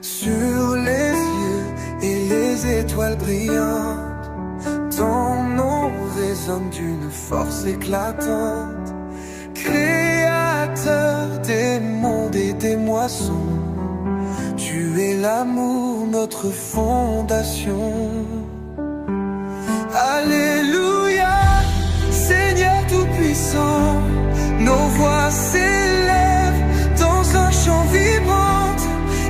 sur les cieux et les étoiles brillantes. Ton nom résonne d'une force éclatante. Créateur des mondes et des moissons, tu es l'amour, notre fondation. Alléluia, Seigneur tout-puissant, nos voix s'élèvent dans un chant vibrant.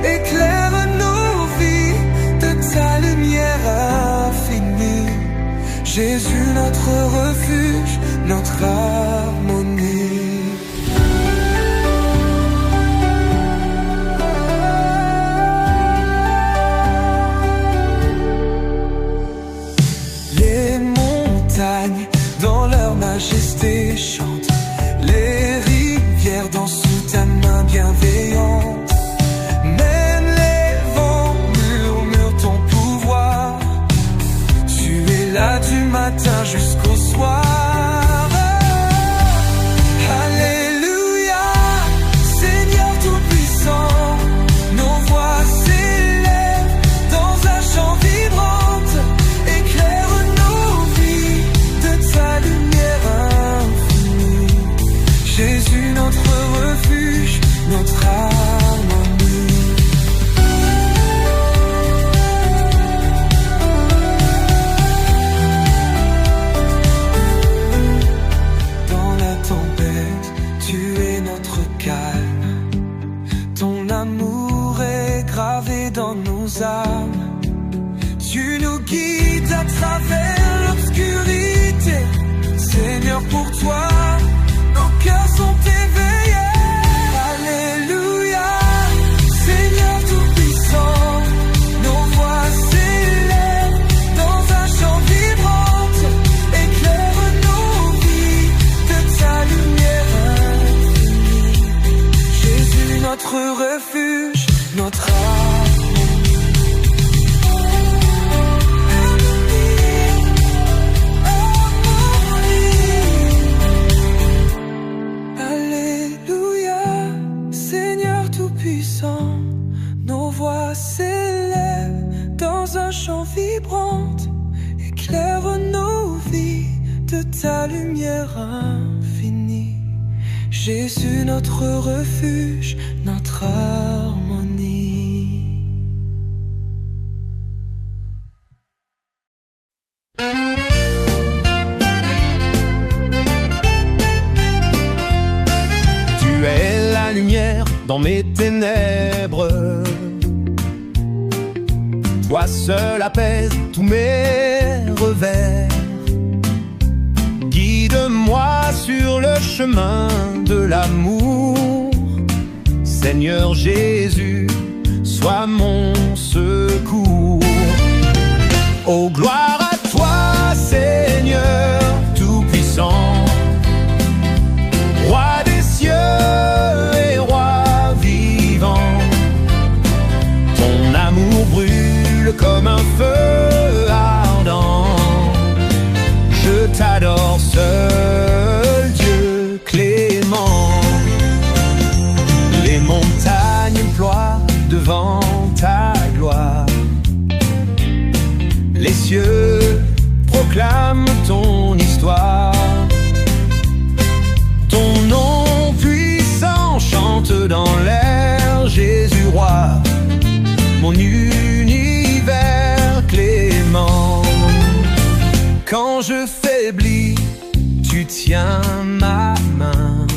Éclaire nos vies de ta lumière infinie. Jésus, notre refuge, notre harmonie. Les montagnes dans leur majesté chantent, les rivières dansent sous ta main bienveillante. Même les vents murmurent ton pouvoir, tu es là du matin jusqu'au soir. Alléluia, Seigneur tout-puissant, nos voix s'élèvent dans un chant vibrant. Éclaire nos vies de ta lumière infinie. Jésus, notre refuge, notre harmonie. Dans la tempête, tu es notre calme. Ton amour est gravé dans nos âmes. Tu nous guides à travers l'obscurité. Seigneur, pour toi, nos cœurs sont éveillés. Alléluia, Seigneur tout-puissant, nos voix s'élèvent dans un chant vibrant. Éclaire nos vies de ta lumière infinie. Jésus, notre refuge, notre Alléluia, Seigneur tout-puissant, nos voix s'élèvent dans un chant vibrant. Éclaire nos vies de ta lumière infinie. Jésus, notre refuge, notre harmonie. Tu es la lumière dans mes ténèbres. Toi seul apaise tous mes revers. Guide-moi sur le chemin de l'amour. Seigneur Jésus, sois mon secours. Oh, gloire à toi, Seigneur tout-puissant, Roi des cieux et Roi vivant. Ton amour brûle comme un feu ardent. Je t'adore, seul Dieu clément. Les montagnes ploient devant ta gloire. Les cieux proclament ton histoire. Ton nom puissant chante dans l'air. Jésus roi, mon univers clément. Quand je faiblis, tu tiens ma main.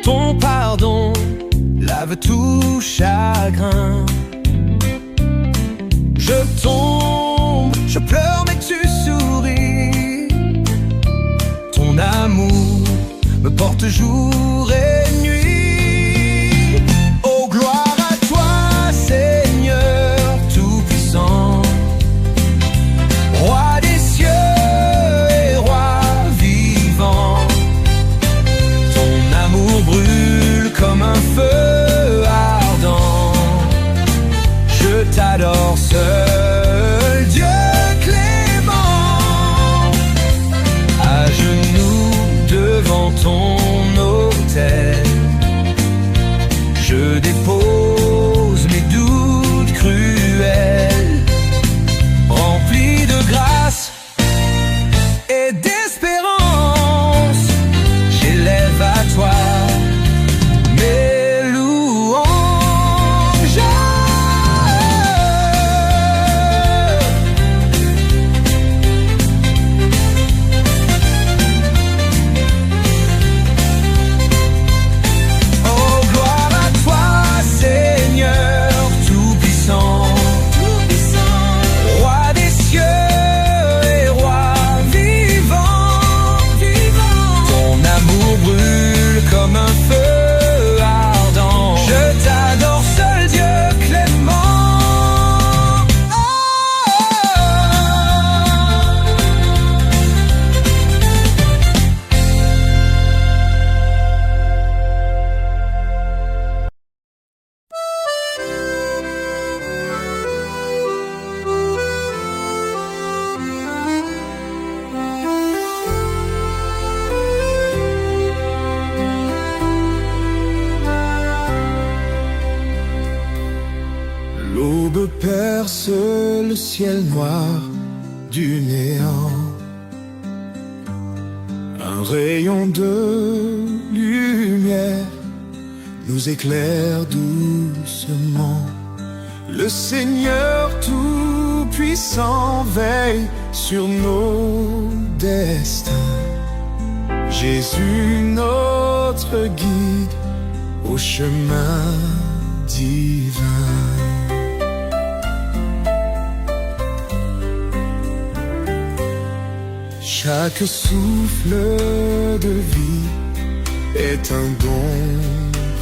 Ton pardon lave tout chagrin. Je tombe, je pleure mais tu souris. Ton amour me porte jour et nuit. Oh, gloire à toi, Seigneur tout-puissant, Roi des cieux et Roi vivant. Ton amour brûle comme un feu ardent. Je t'adore, seul Dieu clément. À genoux devant ton autel, je dépose mes le ciel noir du néant. Un rayon de lumière nous éclaire doucement. Le Seigneur Tout-Puissant veille sur nos destins. Jésus, notre guide au chemin divin. Chaque souffle de vie est un don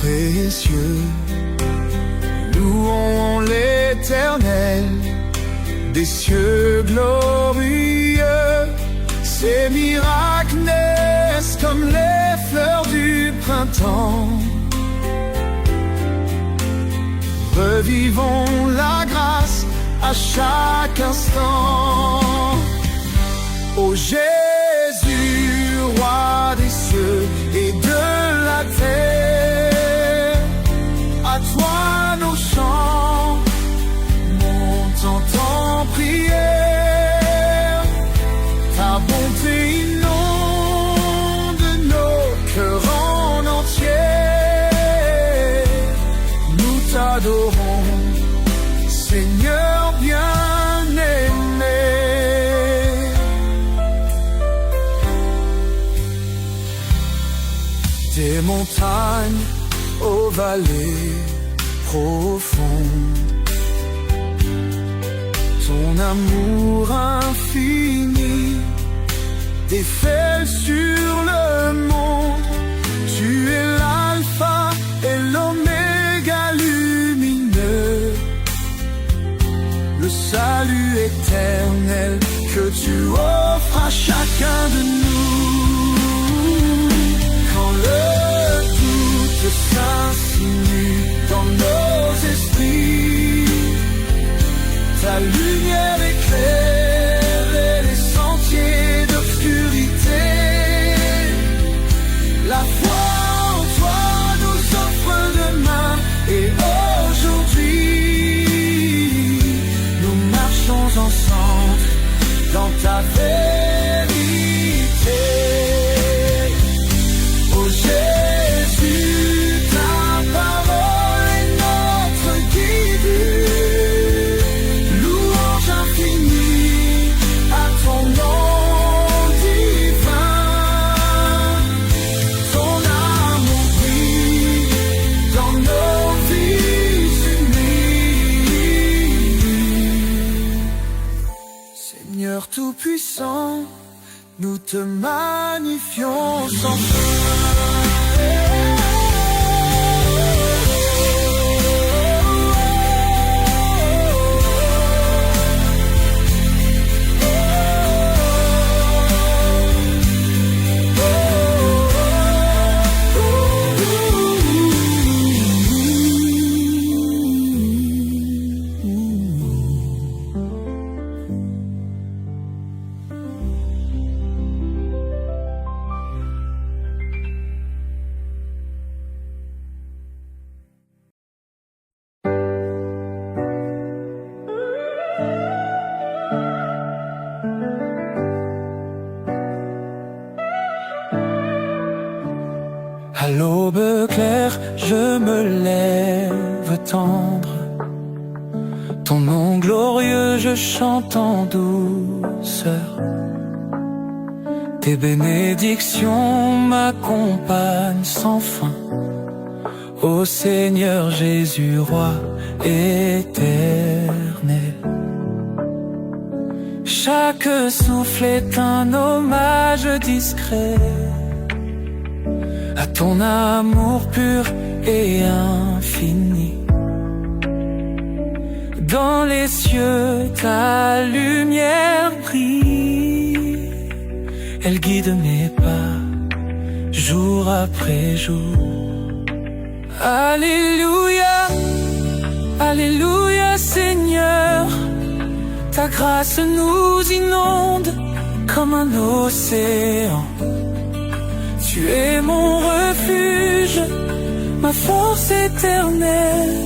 précieux. Louons l'Éternel des cieux glorieux. Ces miracles naissent comme les fleurs du printemps. Revivons la grâce à chaque instant. Ô Jésus, roi des cieux et de la terre, à toi nos chants montent en prière. Ta bonté inonde nos cœurs en entier. Nous t'adorons, Seigneur bien-aimé. Des montagnes aux vallées profondes, ton amour infini déferle sur le monde. Tu es l'alpha et l'oméga lumineux, le salut éternel que tu offres à chacun de nous. Quand le doute s'insinue dans nos esprits, ta lumière éclaire les sentiers d'obscurité. La foi en toi nous offre demain, et aujourd'hui nous marchons ensemble dans ta vérité. Ô Jésus, ta parole est notre guide. Louange infinie à ton nom divin. Ton amour brille dans nos vies unies. Seigneur Tout-Puissant, nous te magnifions sans fin. À l'aube claire, je me lève tendre. Ton nom glorieux, je chante en douceur. Tes bénédictions m'accompagnent sans fin. Ô Seigneur Jésus, roi éternel. Chaque souffle est un hommage discret à ton amour pur et infini. Dans les cieux, ta lumière brille. Elle guide mes pas, jour après jour. Alléluia, alléluia Seigneur. Ta grâce nous inonde comme un océan. Tu es mon refuge, ma force éternelle.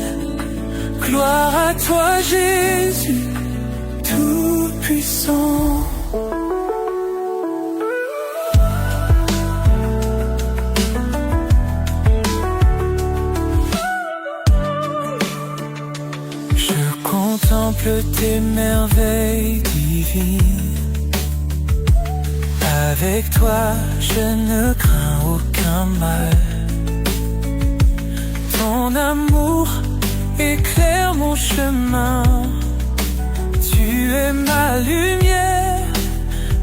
Gloire à toi Jésus, tout-puissant. Je contemple tes merveilles divines. Avec toi, je ne crains aucun mal. Ton amour éclaire mon chemin. Tu es ma lumière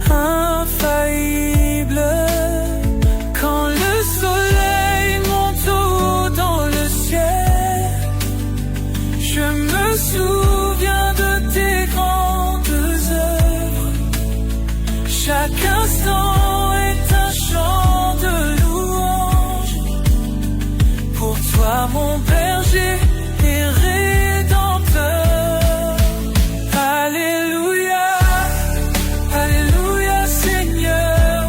infaillible. Quand le soleil monte haut dans le ciel, je me souviens de tes grandes œuvres. Chaque instant est un chant de louange. Pour toi, mon berger et rédempteur. Alléluia, Alléluia Seigneur.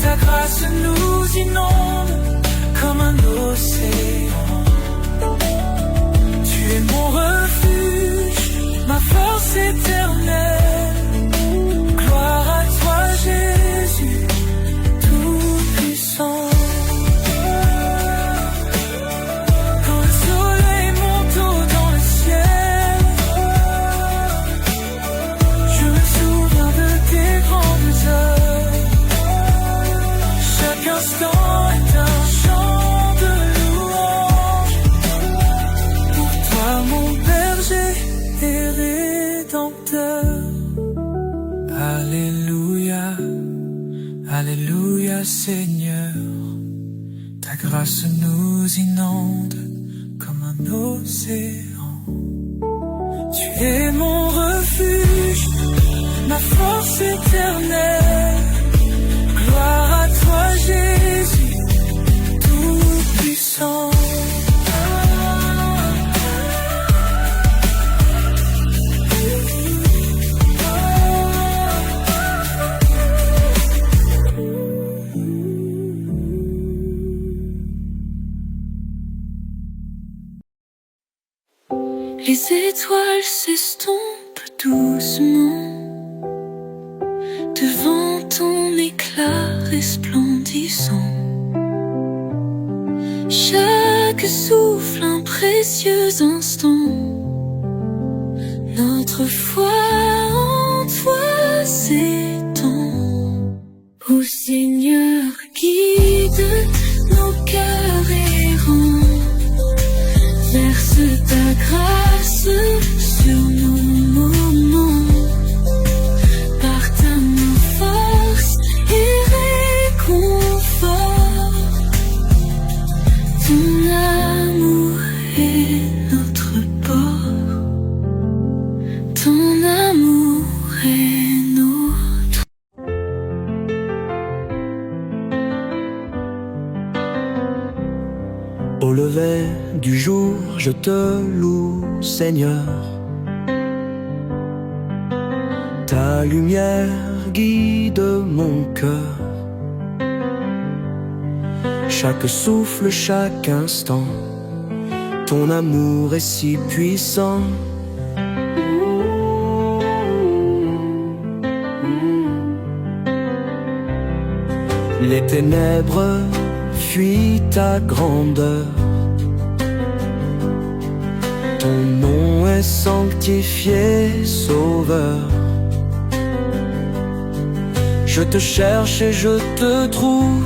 Ta grâce nous inonde comme un océan. Tu es mon refuge, ma force éternelle. Gloire à toi Jésus, tout-puissant. Quand le soleil monte haut dans le ciel, je me souviens de tes grandes œuvres. Chaque instant est un chant de louange. Pour toi mon berger et rédempteur. Alléluia, Alléluia Seigneur. Ta grâce nous inonde comme un océan. Tu es mon refuge, ma force éternelle. Gloire à toi Jésus, tout-puissant. Les étoiles s'estompent doucement devant ton éclat resplendissant. Chaque souffle un précieux instant. Notre foi en toi s'étend. Ô Seigneur, guide nos cœurs errants. Verse ta grâce sur nos moments. Par ta main force et réconfort. Ton amour est notre port. Ton amour est notre. Au lever du jour, je te loue, Seigneur. Ta lumière guide mon cœur. Chaque souffle, chaque instant, ton amour est si puissant. Les ténèbres fuient ta grandeur. Ton nom est sanctifié, Sauveur. Je te cherche et je te trouve.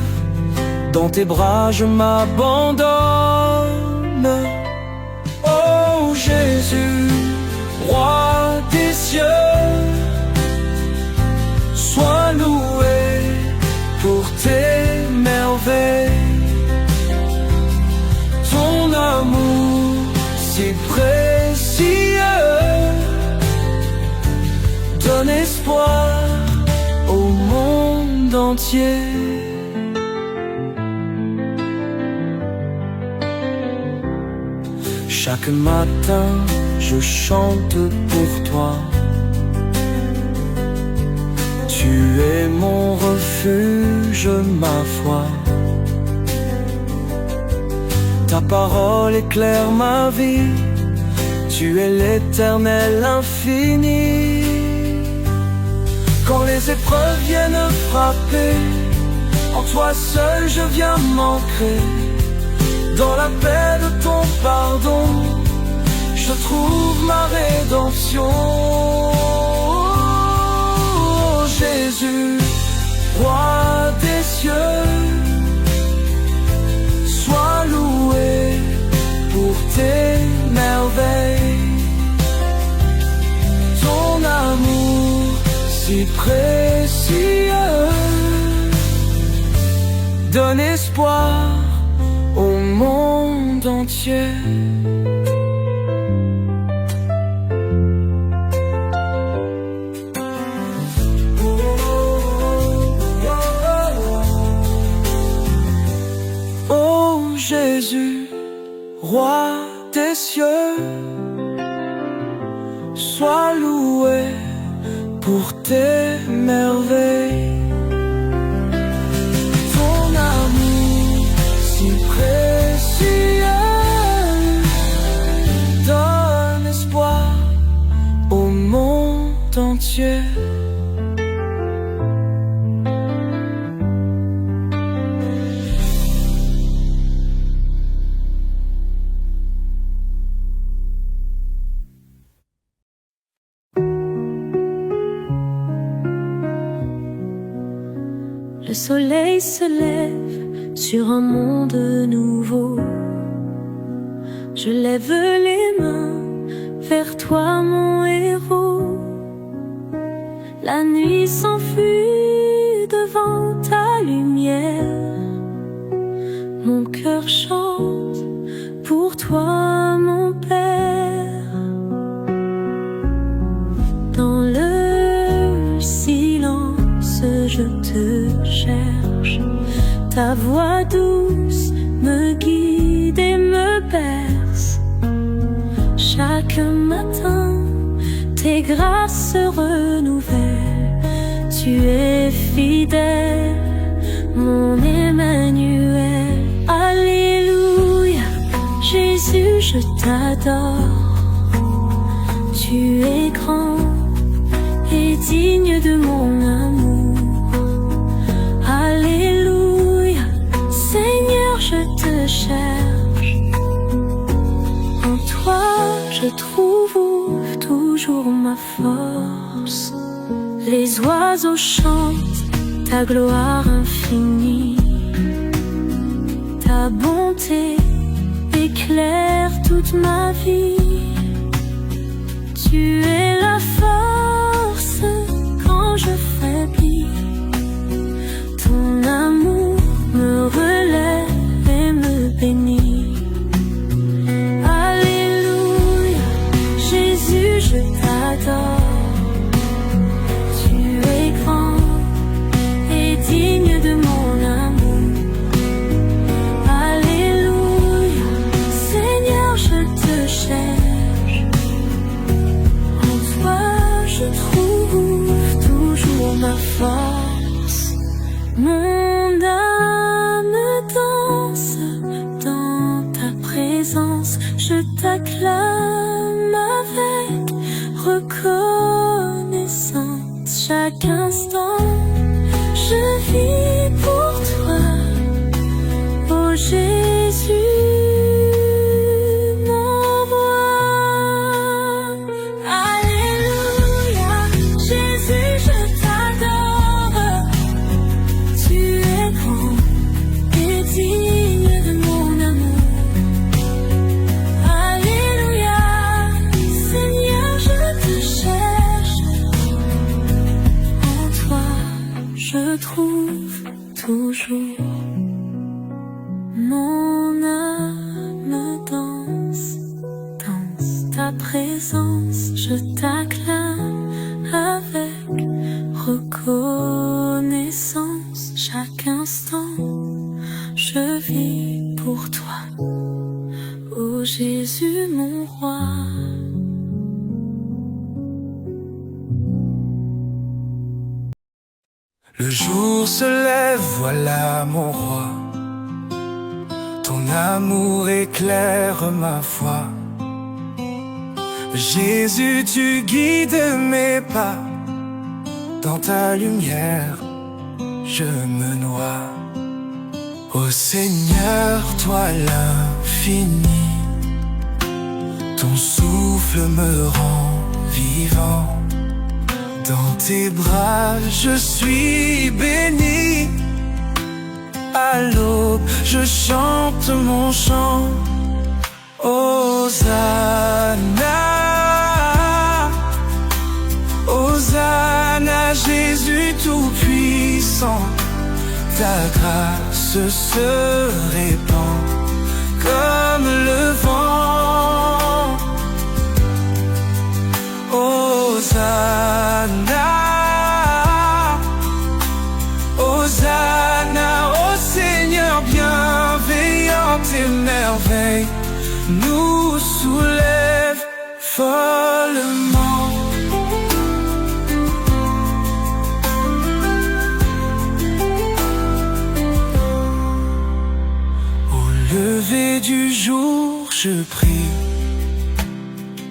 Dans tes bras je m'abandonne. Oh Jésus, roi des cieux, sois loué pour tes merveilles. Ton amour si précieux donne espoir au monde entier. Chaque matin, je chante pour toi. Tu es mon refuge, ma foi. Ta parole éclaire ma vie. Tu es l'Éternel infini. Quand les épreuves viennent frapper, en toi seul je viens m'ancrer. Dans la paix de ton pardon, je trouve ma rédemption. Oh, Jésus, roi des cieux, sois loué pour tes merveilles. Ton amour si précieux donne espoir au monde entier. Oh Jésus, roi des cieux, sois loué pour tes merveilles. Ton amour si précieux donne espoir au monde entier. Le soleil se lève sur un monde nouveau. Je lève les mains vers toi, mon héros. La nuit s'enfuit devant ta lumière. Mon cœur chante pour toi, mon Père. Dans le silence, je te cherche. Ta voix douce me guide et me berce. Chaque matin, tes grâces se renouvellent. Tu es fidèle, mon Emmanuel. Alléluia, Jésus, je t'adore. Tu es grand et digne de mon amour. Alléluia, Seigneur, je te cherche. En toi, je trouve toujours ma force. Les oiseaux chantent ta gloire infinie. Ta bonté éclaire toute ma vie. Tu es la force quand je faiblis. Ton amour me relève et me bénit. Alléluia, Jésus, je t'adore. Tu es grand et digne de mon amour. Alléluia, Seigneur, je te cherche. En toi, je trouve toujours ma force. Mon âme danse dans ta présence. Je t'acclame avec reconnaissance. Chaque instant, je vis pour toi, oh Jésus, mon roi. Alléluia, Jésus, je t'adore. Tu es grand et digne de mon amour. Alléluia, Seigneur, je te cherche. En toi, je trouve toujours. Mon âme danse, danse ta présence. Je t'acclame avec reconnaissance. Chaque instant, je vis pour toi, ô Jésus, mon roi. Le jour se lève, voilà mon roi. Ton amour éclaire ma foi. Jésus, tu guides mes pas. dans ta lumière, je me noie. Ô Seigneur, toi l'infini, ton souffle me rend vivant. Dans tes bras, je suis béni. À l'aube, je chante mon chant. Hosanna, Hosanna, Jésus tout-puissant. Ta grâce se répand comme le vent. Hosanna, Hosanna, ô Seigneur bienveillant, tes merveilles nous soulèvent follement. Au lever du jour, je prie,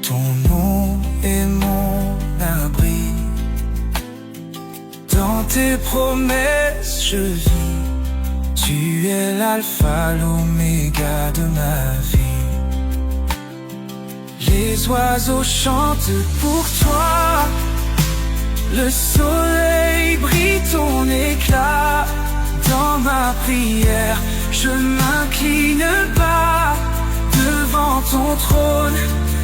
ton nom est mon abri. Dans tes promesses je vis, tu es l'alpha, l'oméga de ma vie. Les oiseaux chantent pour toi, le soleil brille ton éclat. Dans ma prière, je m'incline bas devant ton trône,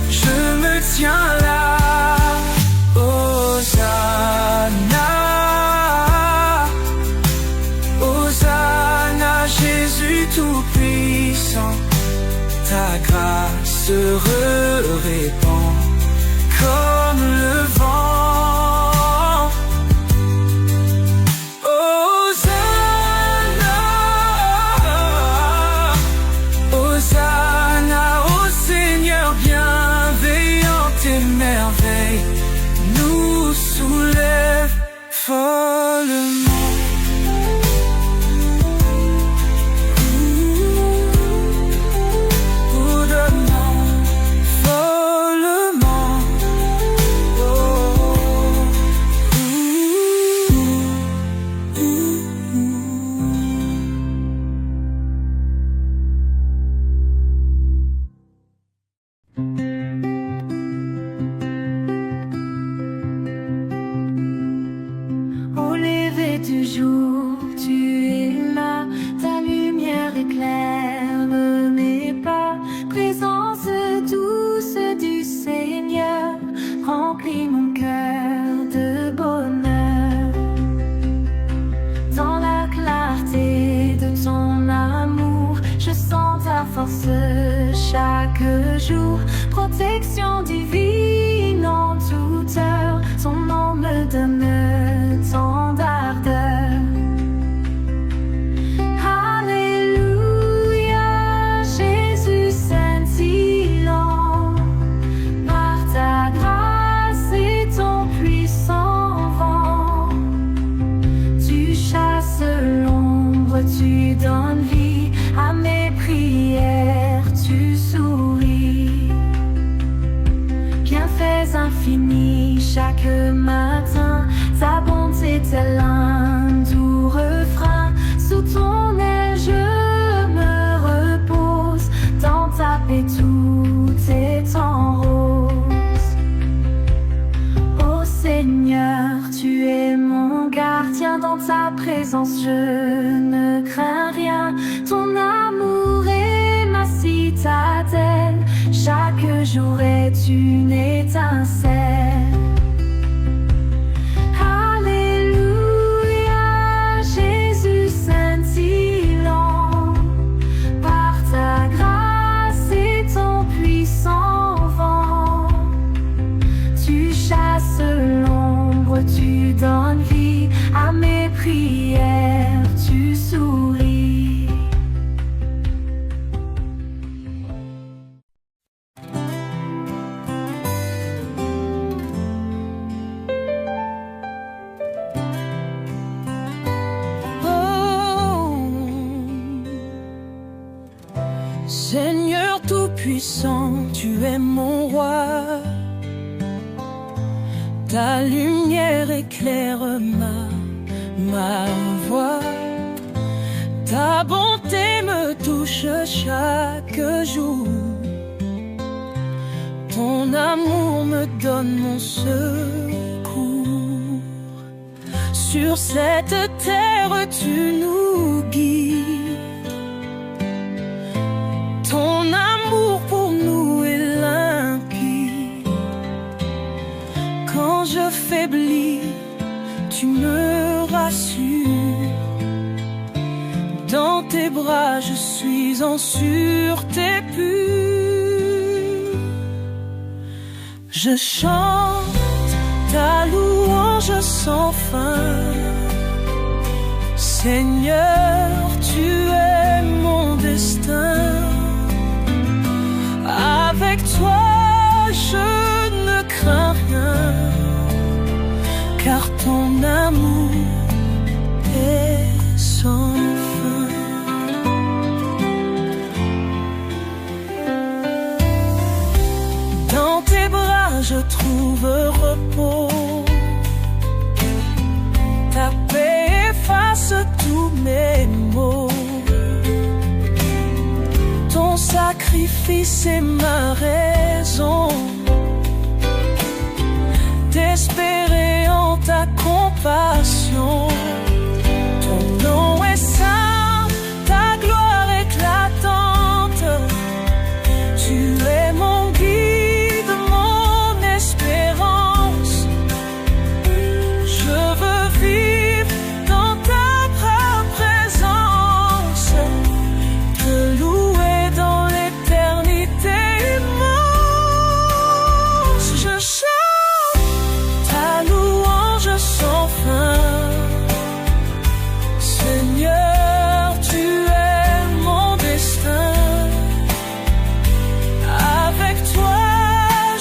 je me tiens là. Hosanna, Hosanna, Jésus tout-puissant. Ta grâce se répand comme le vent. Hosanna, Hosanna, ô Seigneur bienveillant, tes merveilles nous soulèvent follement. Chaque jour, protection divine en toute heure, son nom me donne tant d'ardeur. Alléluia, Jésus scintillant, par ta grâce et ton puissant vent, tu chasses l'ombre, tu donnes vie à mes prières. Tu souris, bienfaits infinis chaque matin, ta bonté tel un doux refrain. Sous ton aile je me repose, dans ta paix tout est en rose. Ô Seigneur, tu es mon gardien, dans ta présence je ne crains rien. Ton amour est ma citadelle, chaque jour est une étincelle. Alléluia, Jésus scintillant, par ta grâce et ton puissant vent, tu chasses l'ombre, tu donnes vie à mes prières, tu souris. Seigneur tout-puissant, tu es mon roi. Ta lumière éclaire ma voix. Ta bonté me touche chaque jour. Ton amour me donne mon secours. Sur cette terre tu nous guides. Ton amour pour nous est limpide. Quand je faiblis, tu me rassures. Dans tes bras je suis en sûreté pure. Je chante ta louange sans fin. Seigneur, tu es mon destin. Avec toi je ne crains rien, car ton amour est sans fin. Dans tes bras je trouve repos. Ta paix efface tous mes maux. Ton sacrifice est ma raison d'espérer en ta compassion. Ton nom est saint, ta gloire éclatante. Tu es mon guide, mon espérance. Je veux vivre dans ta présence, te louer dans l'éternité immense. Je chante ta louange sans fin. Seigneur, tu es mon destin. Avec toi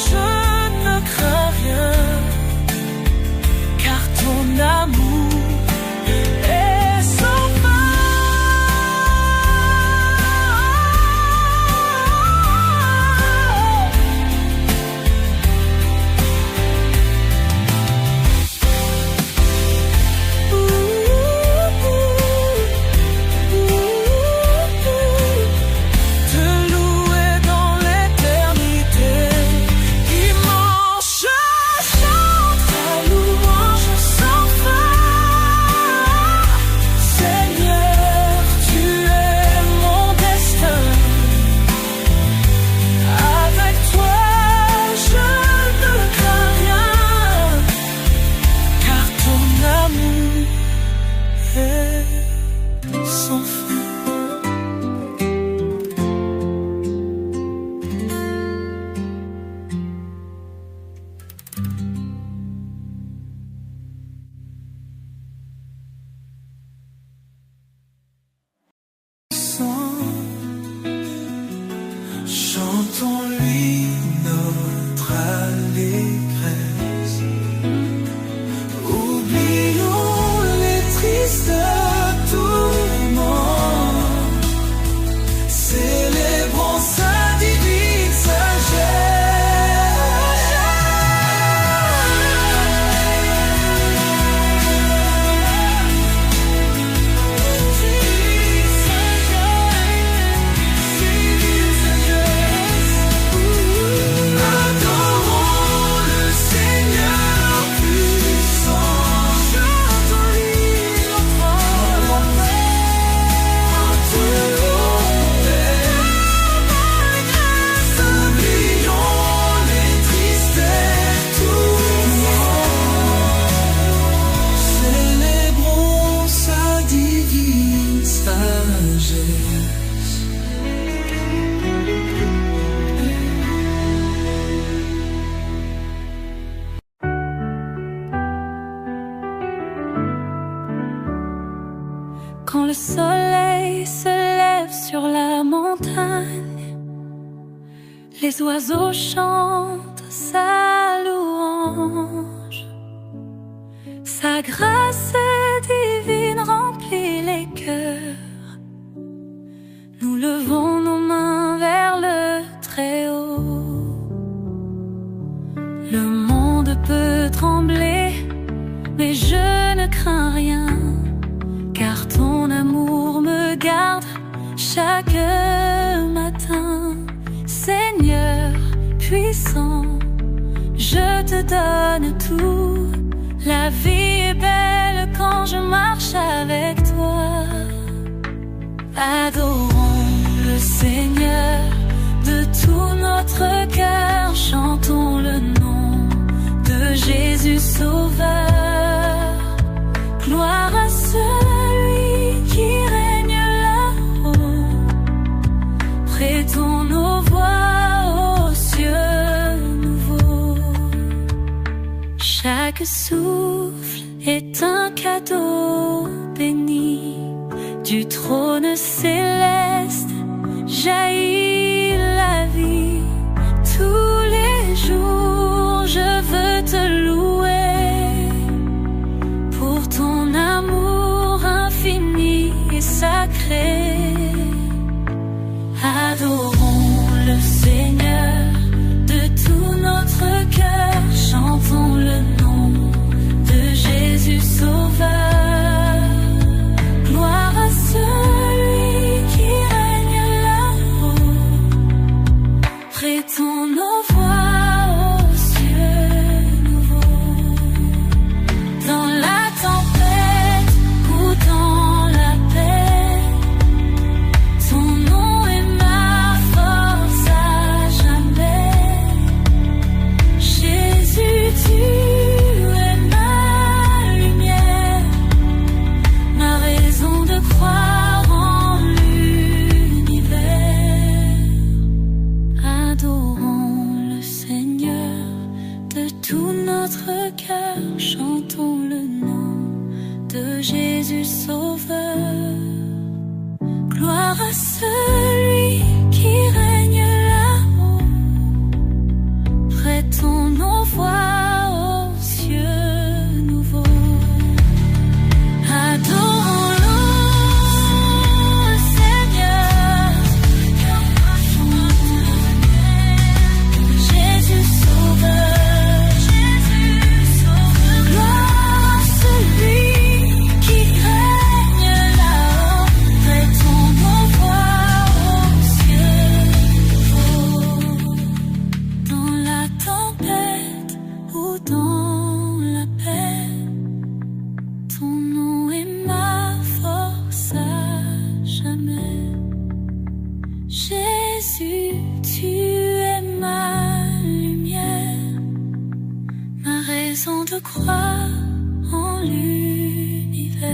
je ne crains rien, car ton amour est sans fin. Te louer dans l'éternité immense. Je chante ta louange sans fin. Seigneur, tu es mon destin. Avec toi je ne crains rien, car ton amour est sans fin. Chantons-lui notre allégresse. Oublions les tristes tourments. Célébrons sa divine Adorons le Seigneur puissant. Chantons-lui notre oublions les tristes tourments. Célébrons sa divine sagesse. Quand le soleil se lève sur la montagne, les oiseaux chantent sa louange. Sa grâce divine remplit les cœurs. Nous levons nos mains vers le Très-Haut. Le monde peut trembler matin. Seigneur puissant, je te donne tout. La vie est belle quand je marche avec toi. Adorons le Seigneur de tout notre cœur. Chantons le nom de Jésus Sauveur. Gloire à celui qui règne là-haut. Prêtons nos voix aux cieux nouveaux. Chaque souffle est un cadeau béni. Du trône céleste jaillit la vie. Tous les jours je veux te louer pour ton amour infini et sacré. Adorons le Seigneur de tout notre cœur. Chantons le nom de Jésus Sauveur. Gloire à celui qui règne là-haut. Prêtons nos voix aux cieux nouveaux. Dans la tempête ou dans la paix, ton nom est ma force à jamais. Jésus, tu es ma lumière, ma raison de croire en l'univers. Adorons le Seigneur de tout notre cœur. Chantons le nom de Jésus Sauveur. Gloire à celui qui règne là-haut. Prêtons nos voix aux cieux nouveaux. Adorons-le, Seigneur, Jésus Sauveur, gloire à celui qui règne là-haut. Prêtons nos voix aux cieux nouveaux. Dans la tempête ou dans la paix, ton nom est ma force à jamais. Jésus, tu es ma lumière, ma raison de croire en l'univers.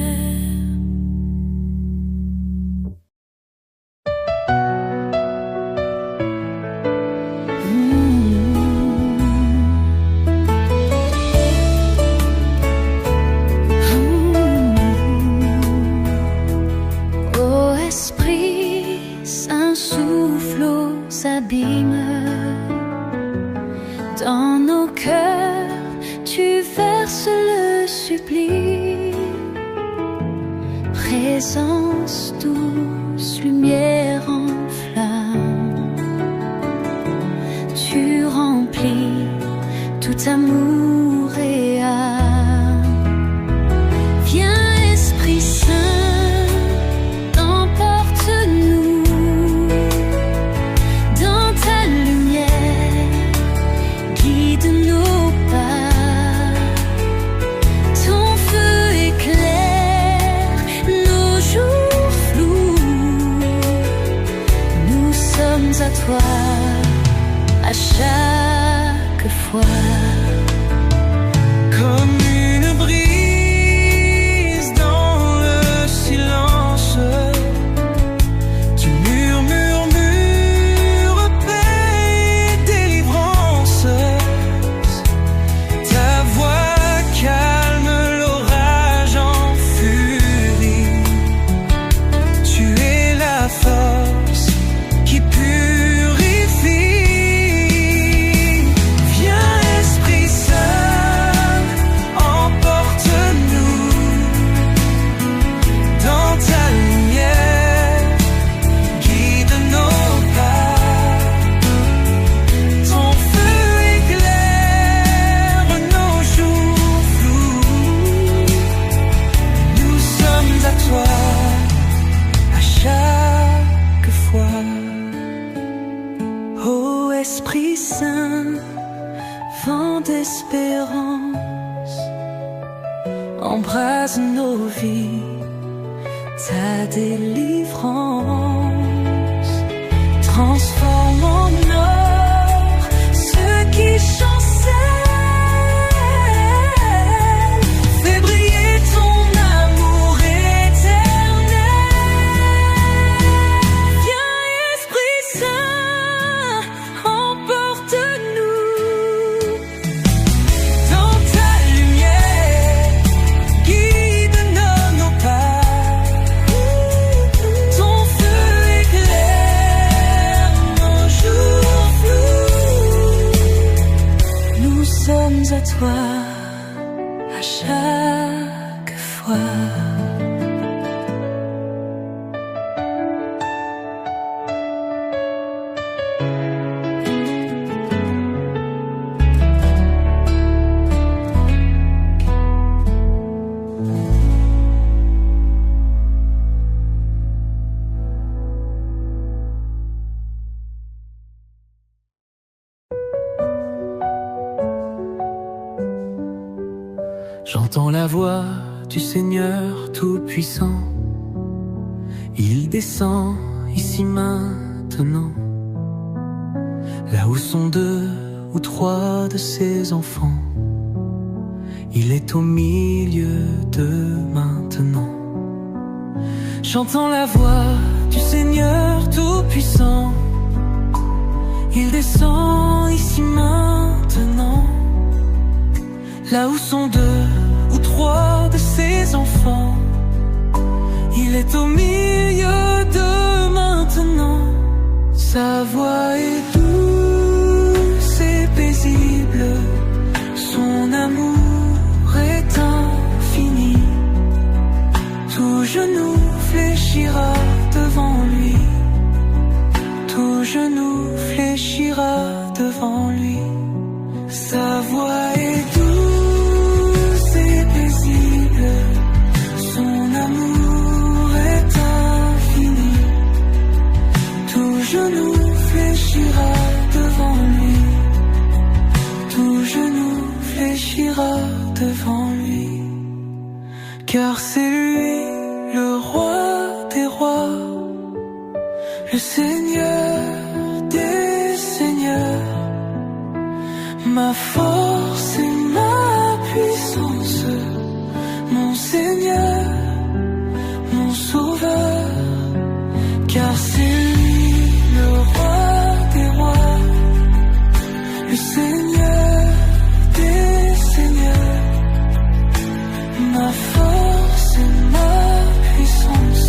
Ô Esprit Saint, souffle aux abîmes. Dans nos cœurs, tu verses le sublime. Présence douce, lumière en flamme. Tu remplis tout amour et âme. Viens Esprit Saint, emporte-nous dans ta lumière, guide nos pas. Ton feu éclaire nos jours flous. Nous sommes à toi à chaque fois. Comme une brise dans le silence, tu murmures paix et délivrance. Ta voix calme l'orage en furie. Tu es la force qui purifie. Viens Esprit Esprit Saint, vent d'espérance, embrase nos vies, ta délivrance. Transforme en or ceux qui chancellent, fais briller ton amour éternel. Viens Esprit Saint, emporte-nous dans ta lumière, guide nos pas. Ton feu éclaire nos jours flous. Nous sommes à toi à chaque fois. J'entends la voix du Seigneur Tout-Puissant. Il descend ici maintenant, là où sont 2 ou 3 de ses enfants. Il est au milieu de maintenant. J'entends la voix du Seigneur Tout-Puissant. Il descend ici maintenant, là où sont 2 ou 3 de ses enfants. Il est au milieu de maintenant. Sa voix est douce et paisible, son amour est infini. Tout genou fléchira devant lui, tout genou fléchira devant lui. Sa voix est douce et paisible, son amour est infini. Tout genou fléchira devant lui, tout genou fléchira devant lui. Car c'est lui le roi des rois, le Seigneur des seigneurs. Ma force et ma puissance, mon Seigneur, mon Sauveur. Car c'est lui le roi des rois, le Seigneur des seigneurs. Ma force et ma puissance,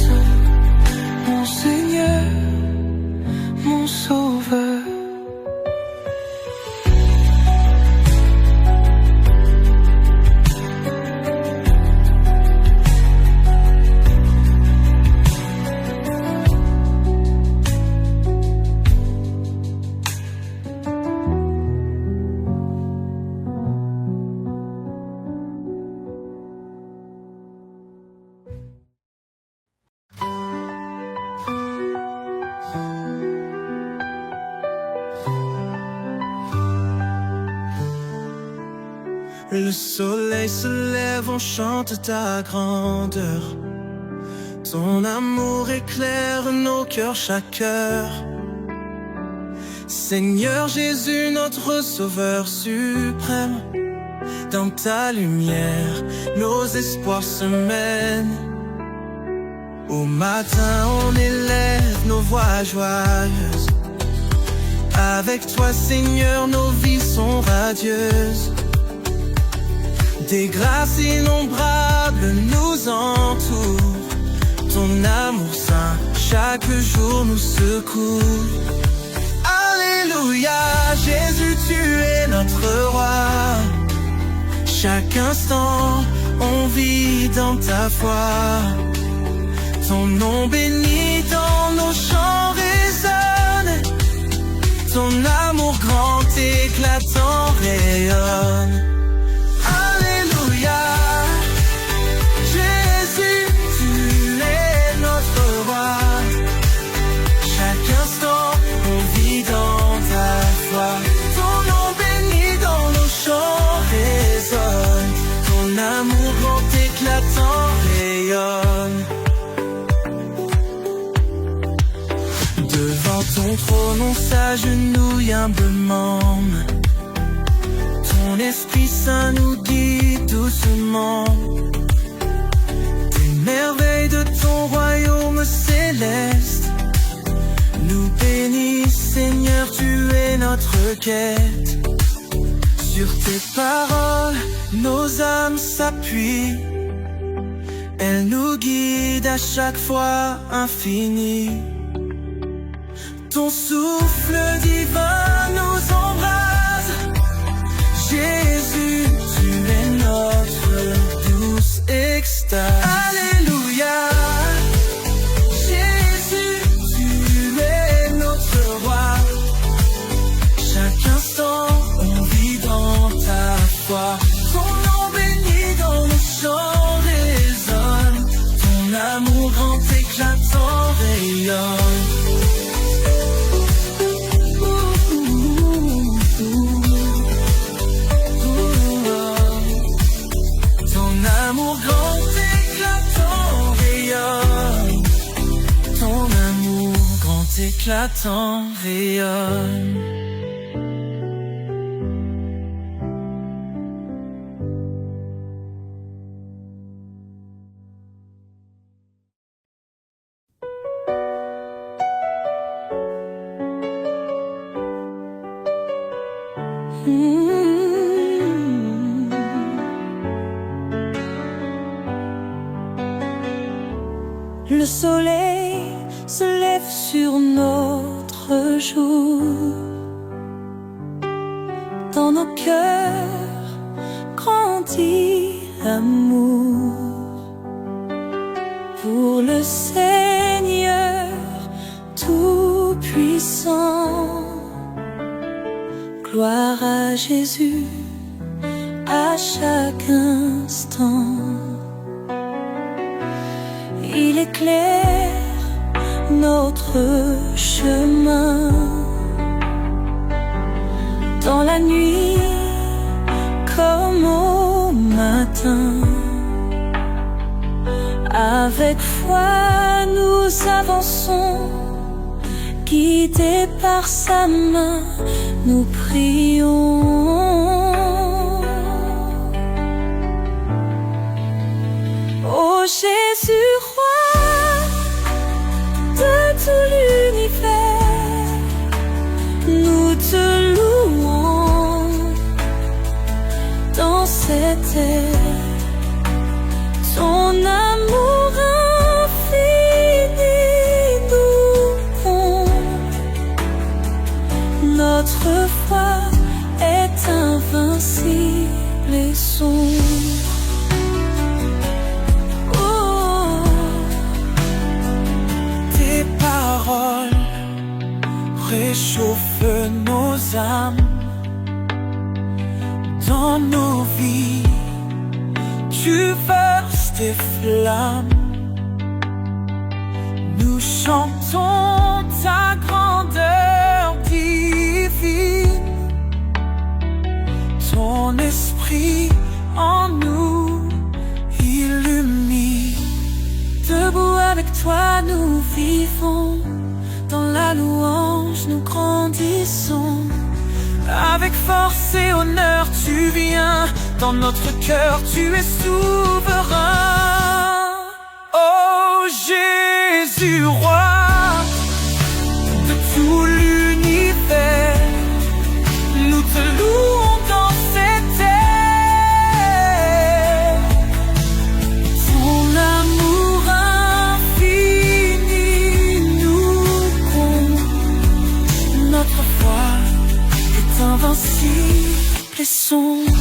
mon Seigneur, mon Sauveur. Le soleil se lève, on chante ta grandeur. Ton amour éclaire nos cœurs chaque heure. Seigneur Jésus, notre Sauveur suprême, dans ta lumière, nos espoirs se mènent. Au matin, on élève nos voix joyeuses. Avec toi, Seigneur, nos vies sont radieuses. Des grâces innombrables nous entourent. Ton amour saint chaque jour nous secoue. Alléluia, Jésus, tu es notre roi. Chaque instant, on vit dans ta foi. Ton nom béni dans nos chants résonne. Ton amour grand éclatant rayonne. Alléluia, Jésus, tu es notre roi. Chaque instant, on vit dans ta foi. ton trône on s'agenouille humblement. Ton Esprit Saint nous guide doucement. Des merveilles de ton royaume céleste nous bénissent, Seigneur, tu es notre quête. Sur tes paroles, nos âmes s'appuient. Elles nous guident à chaque fois infini. Ton souffle divin nous embrase. Jésus, tu es notre douce extase. Alléluia. Jésus, tu es notre roi. Chaque instant, on vit dans ta foi. Ton nom béni dans nos chants résonne. Ton amour grand éclatant rayonne. Amour grand éclatant rayonne. Ton amour grand éclatant rayonne. Le soleil se lève sur notre jour. Dans nos cœurs grandit l'amour pour le Seigneur Tout-Puissant. Gloire à Jésus à chaque instant. Il éclaire notre chemin dans la nuit comme au matin. Avec foi nous avançons, guidés par sa main, nous prions. Ô Jésus, roi de tout l'univers, nous te louons dans cette ère. Ton amour infini nous comble. Notre foi est invincible et sombre. Réchauffe nos âmes. Dans nos vies, tu verses tes flammes. Nous chantons ta grandeur divine. Ton esprit en nous illumine. Debout avec toi nous vivons. Dans la louange nous grandissons. Avec force et honneur tu viens. Dans notre cœur tu es souverain. Oh Jésus, roi de tout l'univers, nous te louons dans cette terre. Ton amour infini nous comble. Notre foi est invincible et sombre.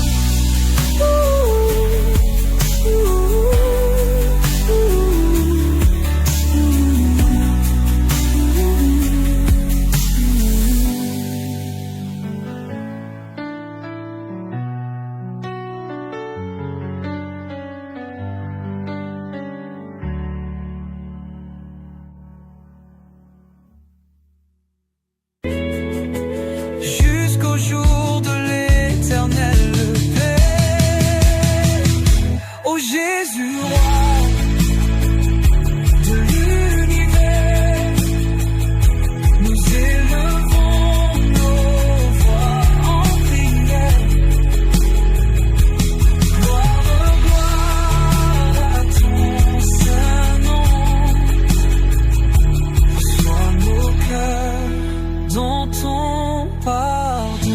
Jusqu'au jour de l'éternel Père. ton pardon.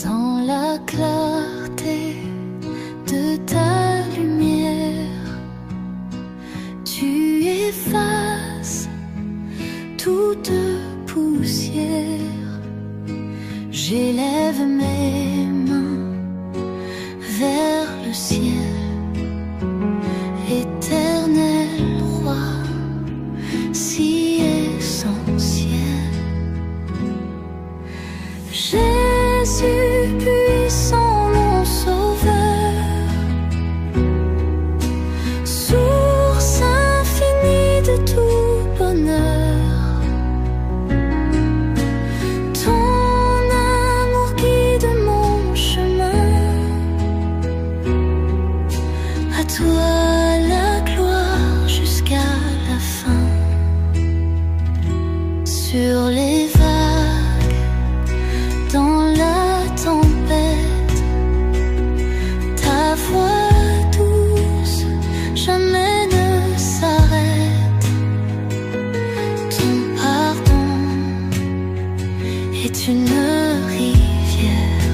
Dans la clarté de ta lumière, tu effaces toute poussière. J'élève mes mains vers le ciel, éternel roi, si essentiel. Jésus puissant, mon sauveur, source infinie de tout bonheur. Ton amour guide mon chemin, à toi la gloire jusqu'à la fin. Sur les vagues, dans la tempête, ta voix douce jamais ne s'arrête. Ton pardon est une rivière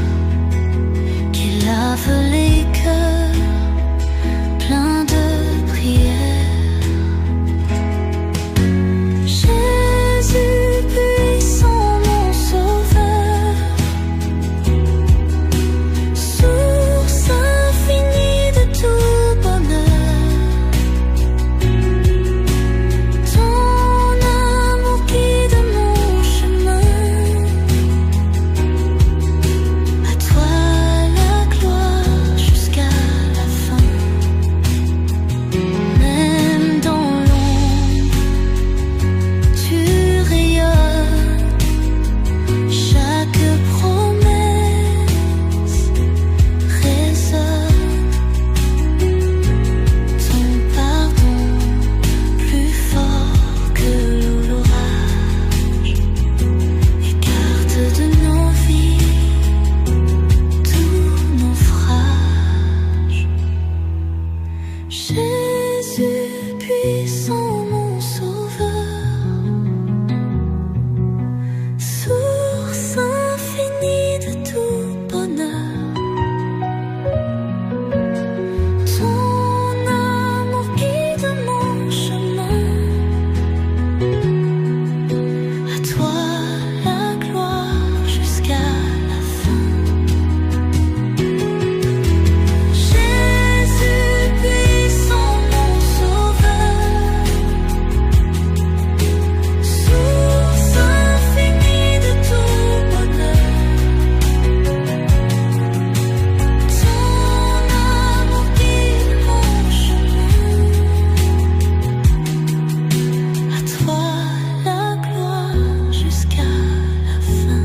qui lave les cœurs pleins de prières. Jésus puissant, mon sauveur, source infinie de tout bonheur. Ton amour guide mon chemin, à toi la gloire jusqu'à la fin. Même dans l'ombre, tu rayonnes, chaque promesse résonne. Ton pardon, plus fort que l'orage, écarte de nos vies tout naufrage. Jésus puissant, mon sauveur, source infinie de tout bonheur. Ton amour guide mon chemin, à toi la gloire jusqu'à la fin. Jésus puissant, mon sauveur, source infinie de tout bonheur. Ton amour guide mon chemin, à toi la gloire jusqu'à la fin.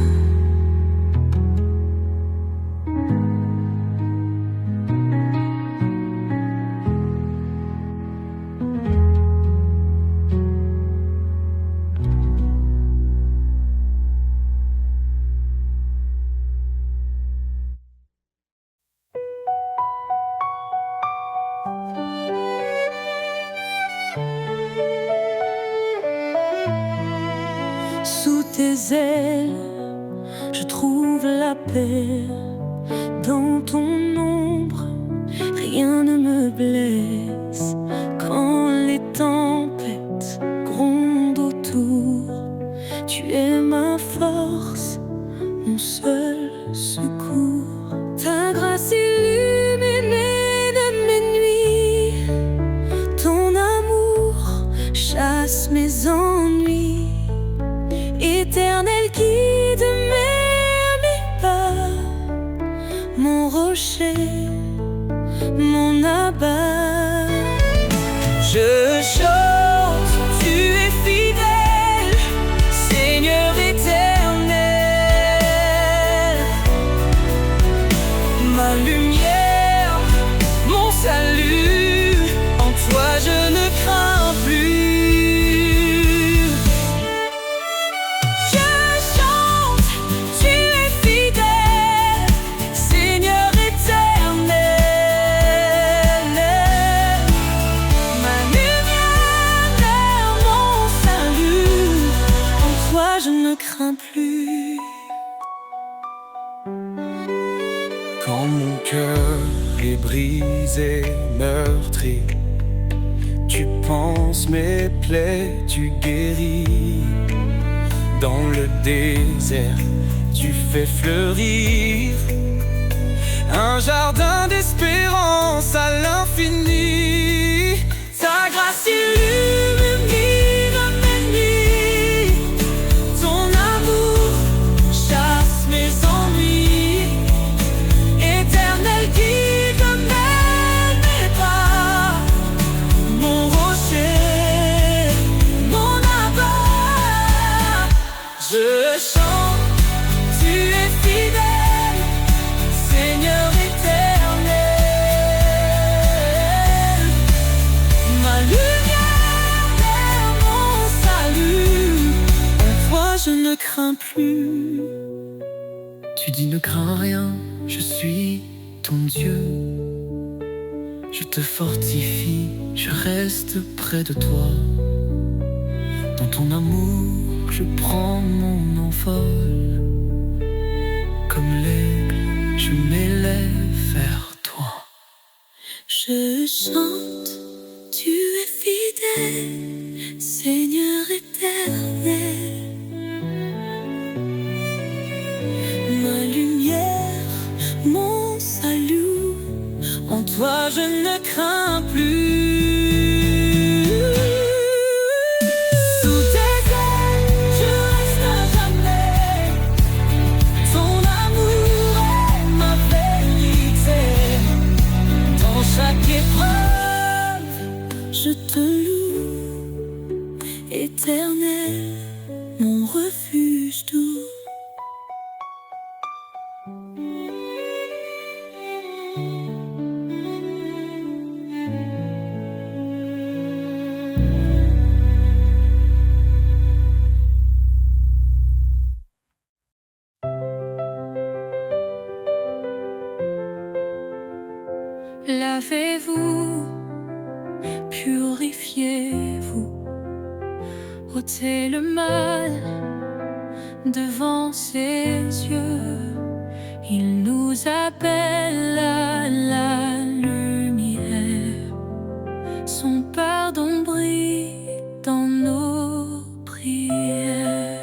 Sous tes ailes, je trouve la paix. Dans ton ombre, rien ne me blesse. Quand les tempêtes grondent autour, tu es ma force, mon seul secours. Ta grâce illuminée de mes nuits, ton amour chasse mes ennuis. Éternel guide mes rocher, mon abat. Je chante, tu es fidèle, Seigneur éternel. Ma lumière, mon salut, en toi je ne crains plus. Je chante, tu es fidèle, Seigneur éternel. Ma lumière, mon salut, en toi je ne crains plus. Quand mon cœur est brisé, meurtri, tu panses mes plaies, tu guéris. Dans le désert, tu fais fleurir un jardin d'espérance à l'infini. Ta grâce illumine mes nuits, ton amour chasse mes ennuis. Éternel, guide mes pas, mon rocher, mon abat. Je chante, tu es fidèle, Seigneur éternel. Ma lumière, mon salut, en toi je ne crains plus. Tu dis ne crains rien, je suis ton Dieu. Je te fortifie, je reste près de toi. Dans ton amour, je prends mon envol. Comme l'aigle, je m'élève vers toi. Je chante, tu es fidèle, Seigneur éternel. Ma lumière, mon salut, En toi je ne crains plus. Sous tes ailes, je reste à jamais. Ton amour est ma vérité. Dans chaque épreuve, je te loue, éternel, mon refuge doux. Lavez-vous, purifiez-vous, ôtez le mal devant ses yeux. Il nous appelle à la lumière, son pardon brille dans nos prières.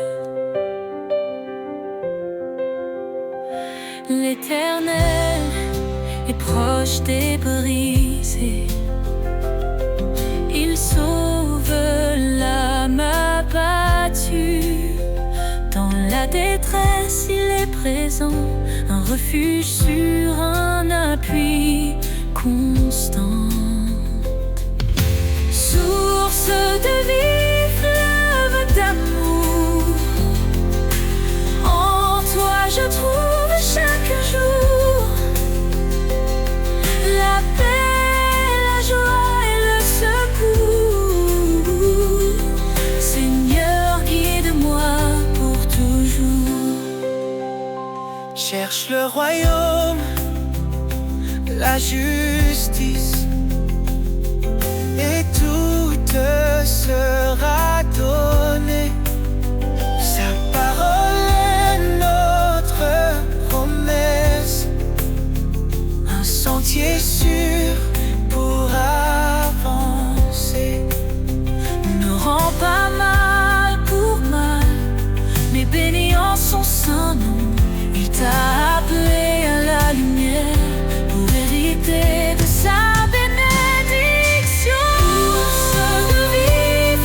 L'Éternel est proche des brisés, il sauve l'âme abattue. Dans la détresse, il est présent, un refuge sûr, un appui constant. Source de vie, fleuve d'amour, en toi je trouve chaque jour la paix, la joie et le secours. Seigneur, guide-moi pour toujours. cherche le royaume, la justice, et tout te sera donné. Sa parole est notre promesse, un sentier sûr pour avancer. Ne rends pas mal pour mal, mais bénis en son saint nom. Il t'a appelé à la lumière pour hériter de sa bénédiction. Source de vie,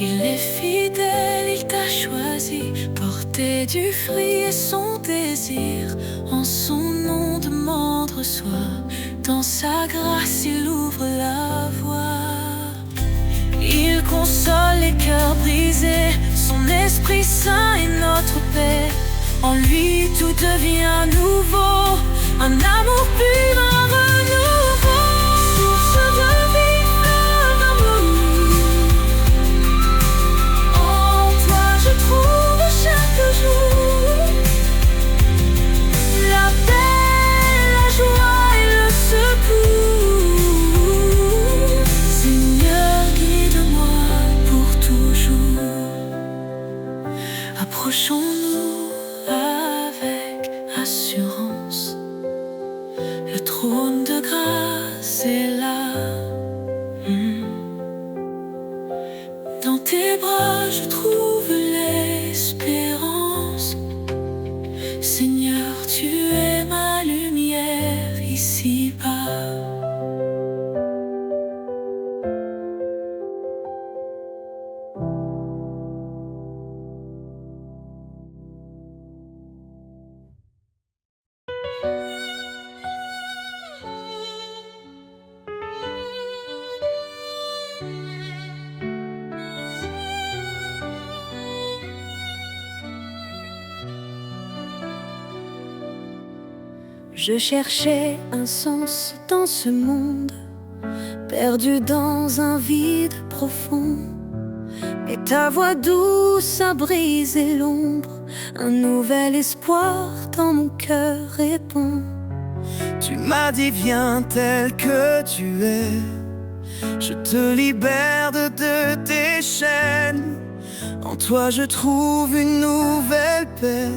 Il est fidèle, il t'a choisi, porter du fruit et son désir. En son nom demande, reçoit, dans sa grâce il ouvre la voie. Il console les cœurs brisés, son Esprit Saint est notre paix. En lui tout devient nouveau, un amour pur, un renouveau. Source de vie, fleur d'harmonie. En toi je trouve chaque jour la paix, la joie et le secours. Seigneur, guide-moi pour toujours. Approchons-nous avec assurance. Le trône de grâce est là. Dans tes bras je trouve l'espérance. Seigneur, tu es ma lumière ici-bas. Je cherchais un sens dans ce monde, perdu dans un vide profond. Et ta voix douce a brisé l'ombre, un nouvel espoir dans mon cœur répond. Tu m'as dit viens tel que tu es, je te libère de tes chaînes. En toi je trouve une nouvelle paix,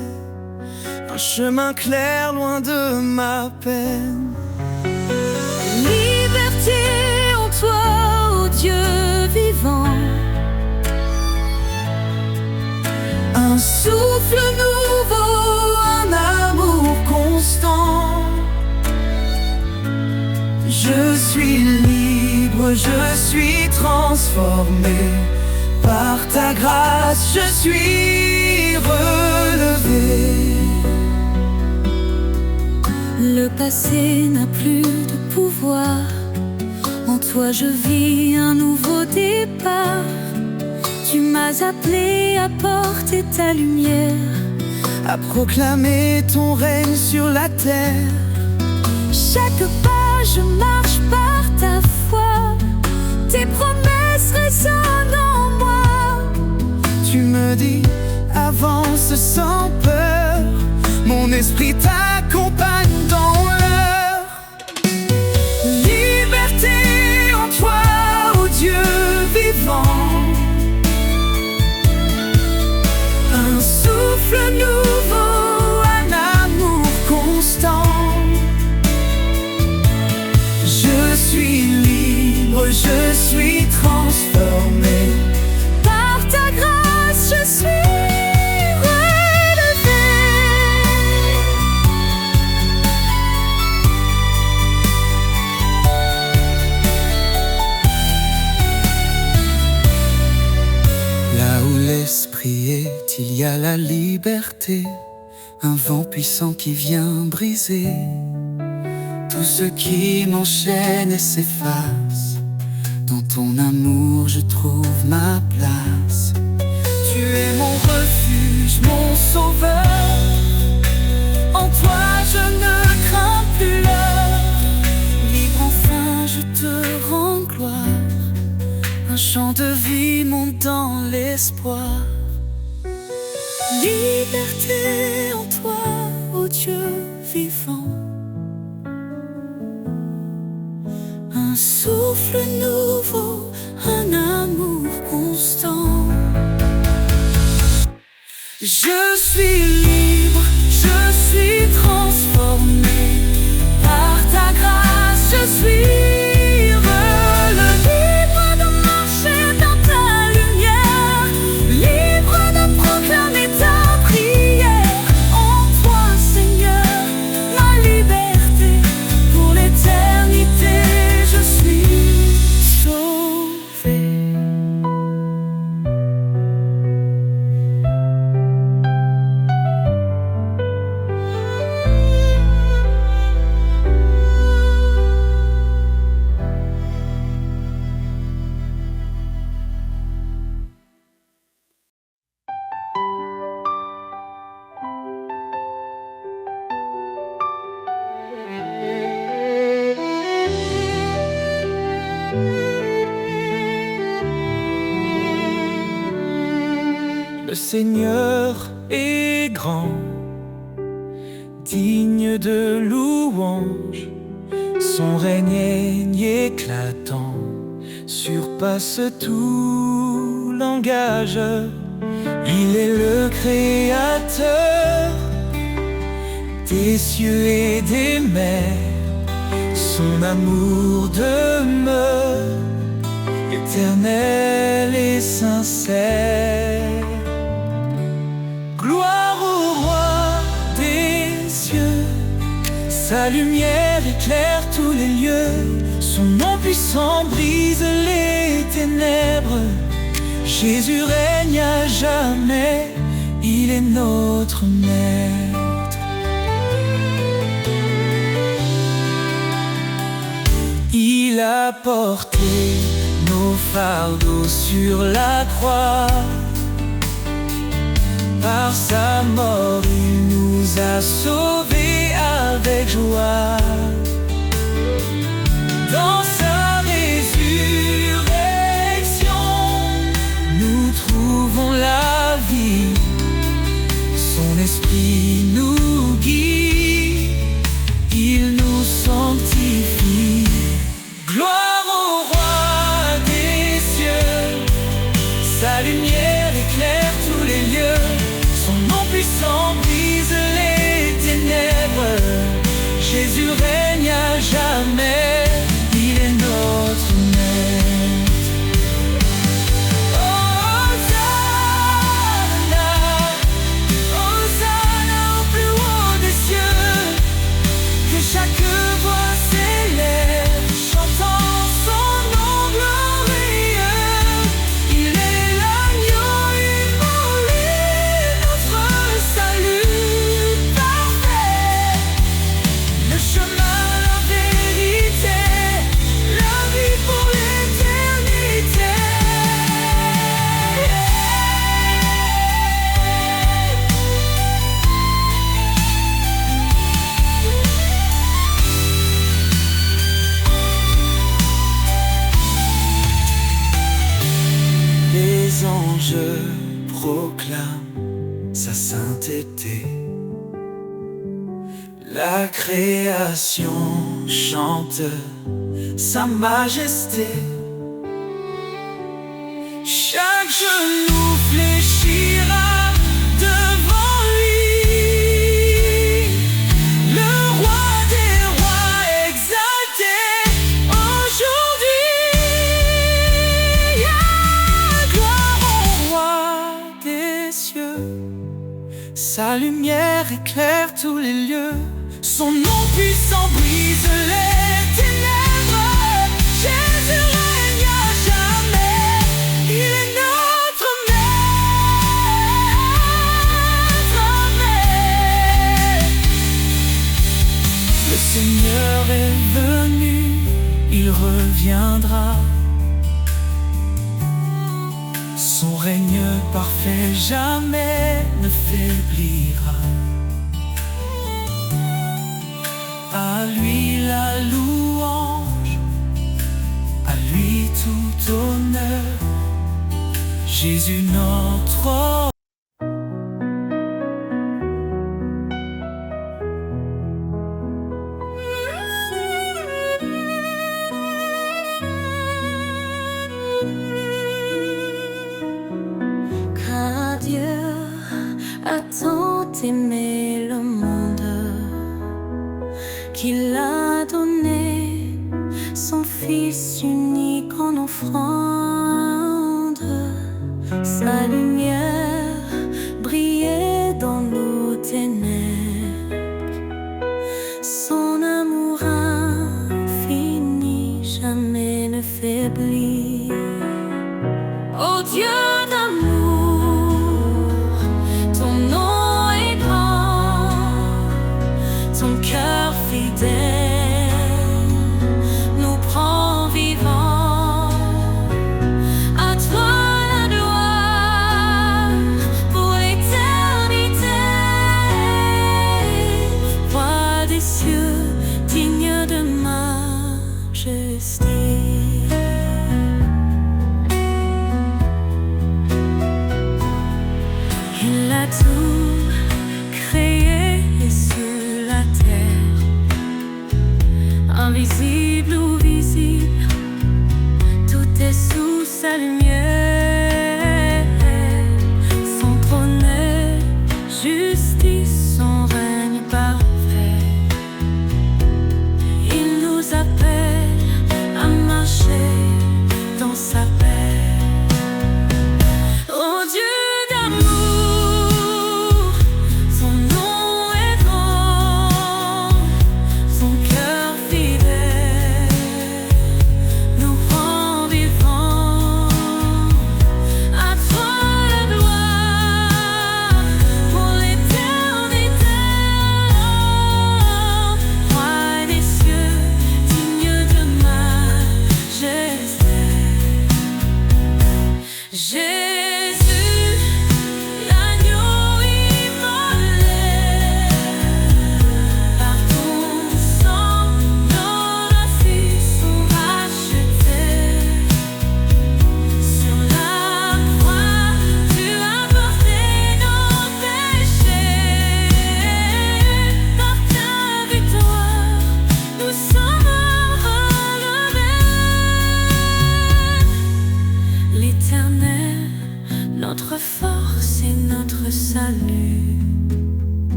un chemin clair loin de ma peine. Liberté en toi, ô Dieu vivant. Un souffle nouveau, un amour constant. Je suis libre, je suis transformé. Par ta grâce, je suis relevé. Le passé n'a plus de pouvoir. En toi je vis un nouveau départ. Tu m'as appelé à porter ta lumière, à proclamer ton règne sur la terre. Chaque pas je marche par ta foi, tes promesses résonnent en moi. Tu me dis avance sans peur, mon esprit t'accompagne dans l'heure. Liberté en toi, ô Dieu vivant. Un souffle nouveau, un amour constant. Je suis libre, je suis transformé. Par ta grâce, je suis relevé. Là où l'esprit est, il y a la liberté. Un vent puissant qui vient briser tout ce qui m'enchaîne et s'efface. Dans ton amour je trouve ma place. Tu es mon refuge, mon sauveur. En toi je ne crains plus l'heure. Libre enfin je te rends gloire. Un chant de vie monte dans l'espoir. Liberté en toi, ô Dieu vivant. Un souffle nouveau, un amour constant. Je suis libre, je suis transformé. Par ta grâce, je suis relevé. Libre de marcher dans ta lumière, libre de proclamer ta prière. En toi, Seigneur, ma liberté, pour l'éternité, je suis sauvé. Le Seigneur est grand, digne de louange. Son règne éclatant surpasse tout langage. Il est le créateur des cieux et des mers. Son amour demeure éternel et sincère. Gloire au roi des cieux, sa lumière éclaire tous les lieux. Son nom puissant brise les ténèbres. Jésus règne à jamais, il est notre maître. Il a porté nos fardeaux sur la croix. Par sa mort, il nous a sauvés avec joie. Dans sa résurrection, nous trouvons la vie. Son esprit nous guide, il nous sanctifie. Gloire au roi des cieux, sa lumière éclaire tous les lieux. Son nom puissant brise les ténèbres. Jésus règne à jamais, il est notre maître. Hosanna, Hosanna au plus haut des cieux. Que chaque voix s'élève, chantant son nom glorieux. Il est l'agneau immolé, notre salut parfait. Le chemin, la vérité, la vie pour l'éternité. Les anges proclament sa sainteté. La création chante sa majesté. Chaque genou fléchira devant lui. Le roi des rois exalté aujourd'hui. Gloire au roi des cieux, sa lumière éclaire tous les lieux. Son nom puissant brise les ténèbres. Jésus règne à jamais, il est notre maître. Le Seigneur est venu, il reviendra. Son règne parfait jamais ne faiblira. À lui la louange, à lui tout honneur. Jésus notre Car Dieu a tant aimé le monde qu'il a donné son Fils unique en offrande. Sa lumière brillait dans nos ténèbres. Son amour infini jamais ne faiblit. Ô Dieu d'amour, ton nom est grand, ton cœur fidèle nous prend vivants. À toi la gloire. tout créé sur la terre, invisible ou visible, tout est sous sa lumière. Son trône est justice, son règne parfait. Il nous appelle à marcher dans sa paix. Oh Dieu d'amour, son nom est grand, son cœur fidèle nous rend vivants. À toi la gloire pour l'éternité. Roi des cieux, digne de majesté. Jésus, l'agneau immolé, par ton sang, nos vies sont rachetées. Sur la croix, tu as porté nos péchés. Par ta victoire, nous sommes relevés. L'Éternel, notre force et notre salut,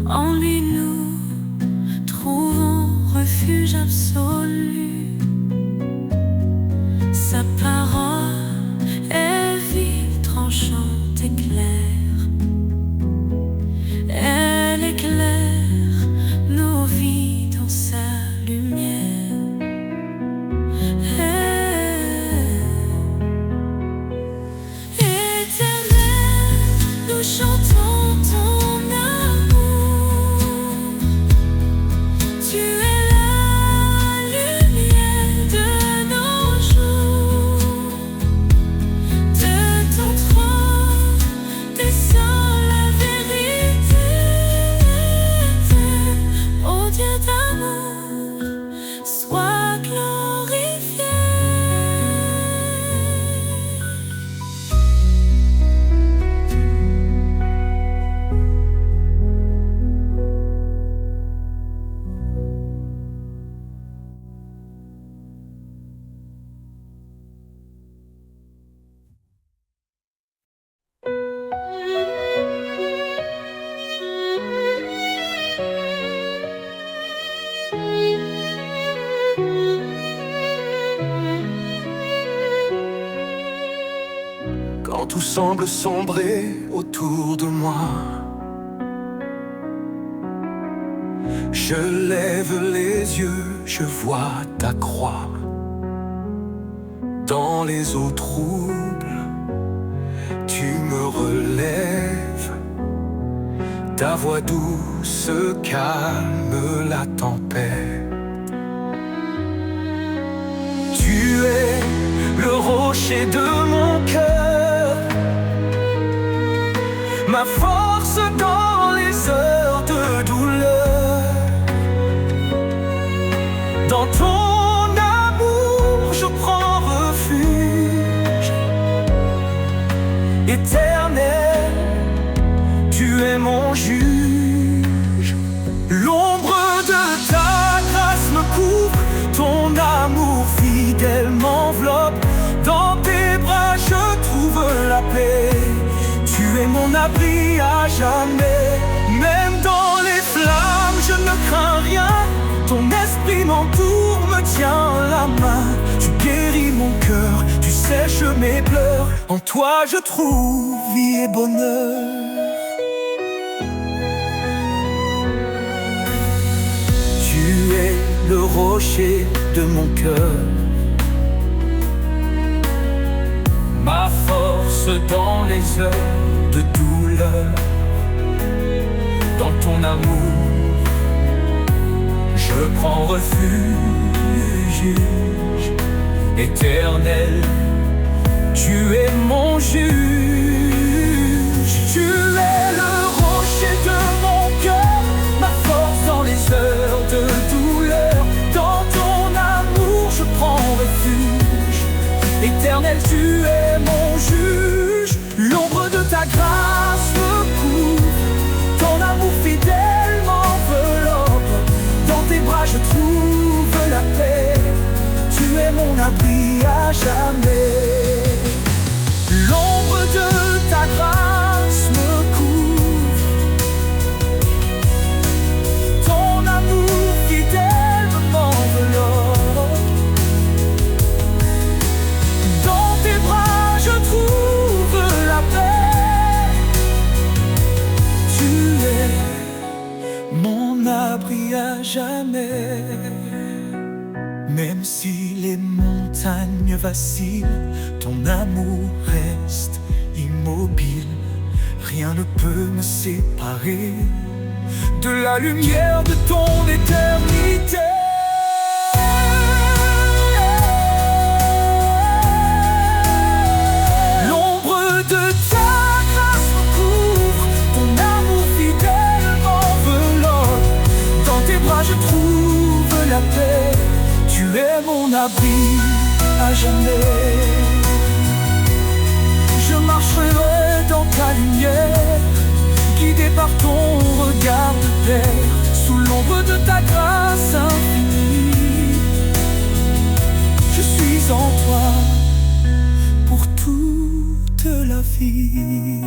en lui nous trouvons refuge absolu. Sa parole est vive, tranchante et claire. Elle éclaire nos vies dans sa lumière. Éternel, nous chantons ton amour. Tu es la lumière de nos jours. De ton trône descend la vérité. Ô Dieu d'amour, sois glorifié. Quand tout semble sombrer autour de moi, je lève les yeux, je vois ta croix. Dans les eaux troubles, tu me relèves. Ta voix douce calme la tempête. Tu es le rocher de mon cœur, ma force dans les heures de douleur. Dans ton amour, je prends refuge. Éternel, tu es mon juge. L'ombre de ta grâce me couvre, ton amour fidèle m'enveloppe. Dans tes bras je trouve la paix. Tu es mon abri à jamais. Même dans les flammes je ne crains rien. Ton esprit m'entoure, me tient la main. Tu guéris mon cœur, tu sèches mes pleurs. En toi je trouve vie et bonheur. Tu es le rocher de mon cœur, ma force dans les heures de douleur. Dans ton amour, je prends refuge. Éternel, tu es mon juge. Tu es le rocher de mon cœur, ma force dans les heures de douleur. Dans ton amour, je prends refuge. Éternel, tu es mon juge. L'ombre de ta grâce abri à jamais. L'ombre de ta grâce me couvre, ton amour fidèle m'enveloppe. Dans tes bras je trouve la paix. Tu es mon abri à jamais. Même si les montagnes vacillent, ton amour reste immobile. Rien ne peut me séparer de la lumière de ton éternité. L'ombre de ta grâce me couvre, ton amour fidèle m'enveloppe. Dans tes bras je trouve la paix. Tu es mon abri à jamais. Je marcherai dans ta lumière, guidé par ton regard de terre, sous l'ombre de ta grâce infinie. Je suis en toi pour toute la vie.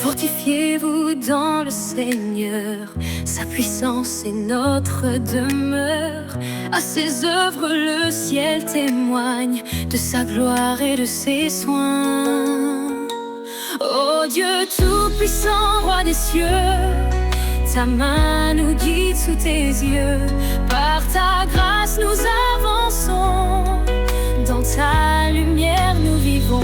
Fortifiez-vous dans le Seigneur, sa puissance est notre demeure. À ses œuvres le ciel témoigne de sa gloire et de ses soins. Ô Dieu tout-puissant, roi des cieux, ta main nous guide sous tes yeux. Par ta grâce nous avançons, dans ta lumière nous vivons.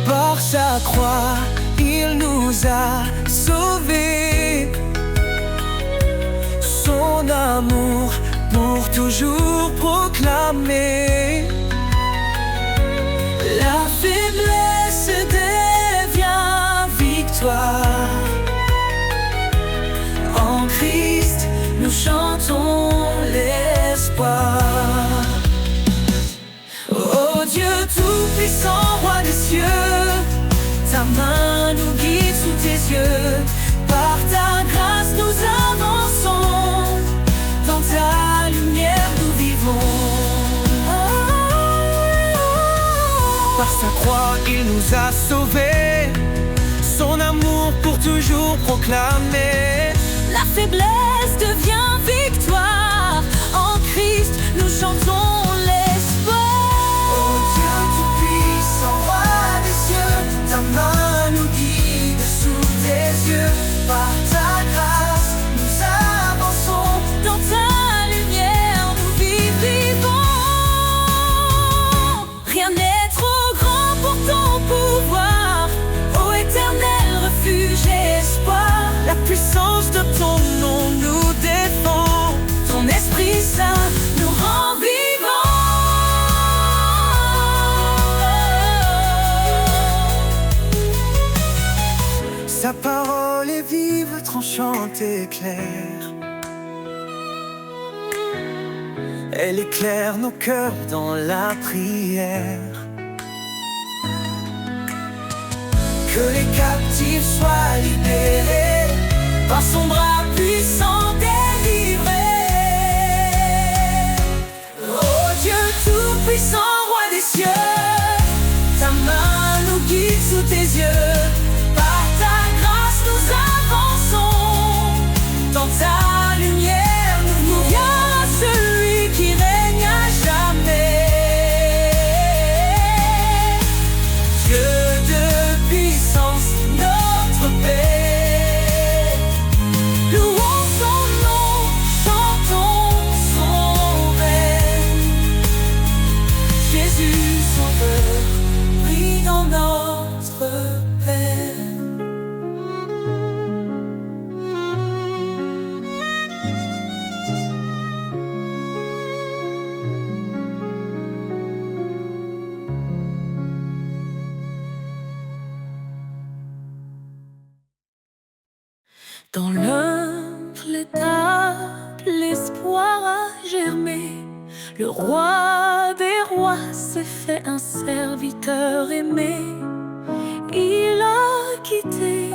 Par sa croix, il nous a sauvés. Son amour pour toujours proclamer. La faiblesse devient victoire. En Christ, nous chantons l'espoir. Ô Dieu tout-puissant, roi des cieux, ta main nous guide sous tes yeux. Par ta grâce nous avançons, dans ta lumière nous vivons. Par sa croix il nous a sauvés, son amour pour toujours proclamé. La faiblesse devient victoire, en Christ nous chantons l'espoir. Ô Dieu tout-puissant, roi des cieux, ta main nous guide sous tes yeux. Par ta grâce nous avançons, dans ta lumière nous vivons. Rien n'est trop grand pour ton pouvoir, ô éternel refuge et espoir. La puissance de ton nom nous défend, ton Esprit Saint nous rend vivants. Sa parole est vive, tranchante et claire. Elle éclaire nos cœurs dans la prière. Que les captifs soient libérés, par son bras puissant délivrés. Oh Dieu tout-puissant, roi des cieux, ta main nous guide sous tes yeux. Par ta grâce nous avançons, dans ta lumière nous vient celui qui règne à jamais. Dieu de puissance, notre paix. Louons son nom, chantons son règne. Jésus sauveur, brille dans notre paix. Dans l'humble étape, l'espoir a germé. Le roi des rois s'est fait un serviteur aimé. Il a quitté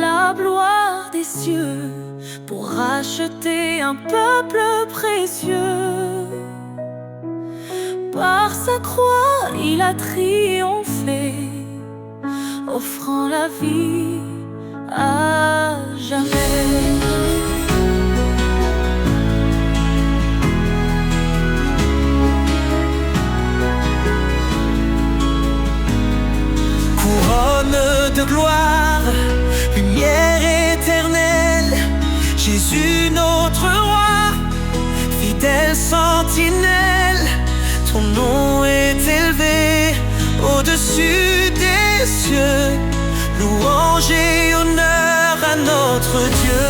la gloire des cieux pour racheter un peuple précieux. Par sa croix, il a triomphé, offrant la vie à jamais. Couronne de gloire, lumière éternelle, Jésus notre roi, fidèle sentinelle. Ton nom est élevé au-dessus des cieux, louange et honneur à notre Dieu.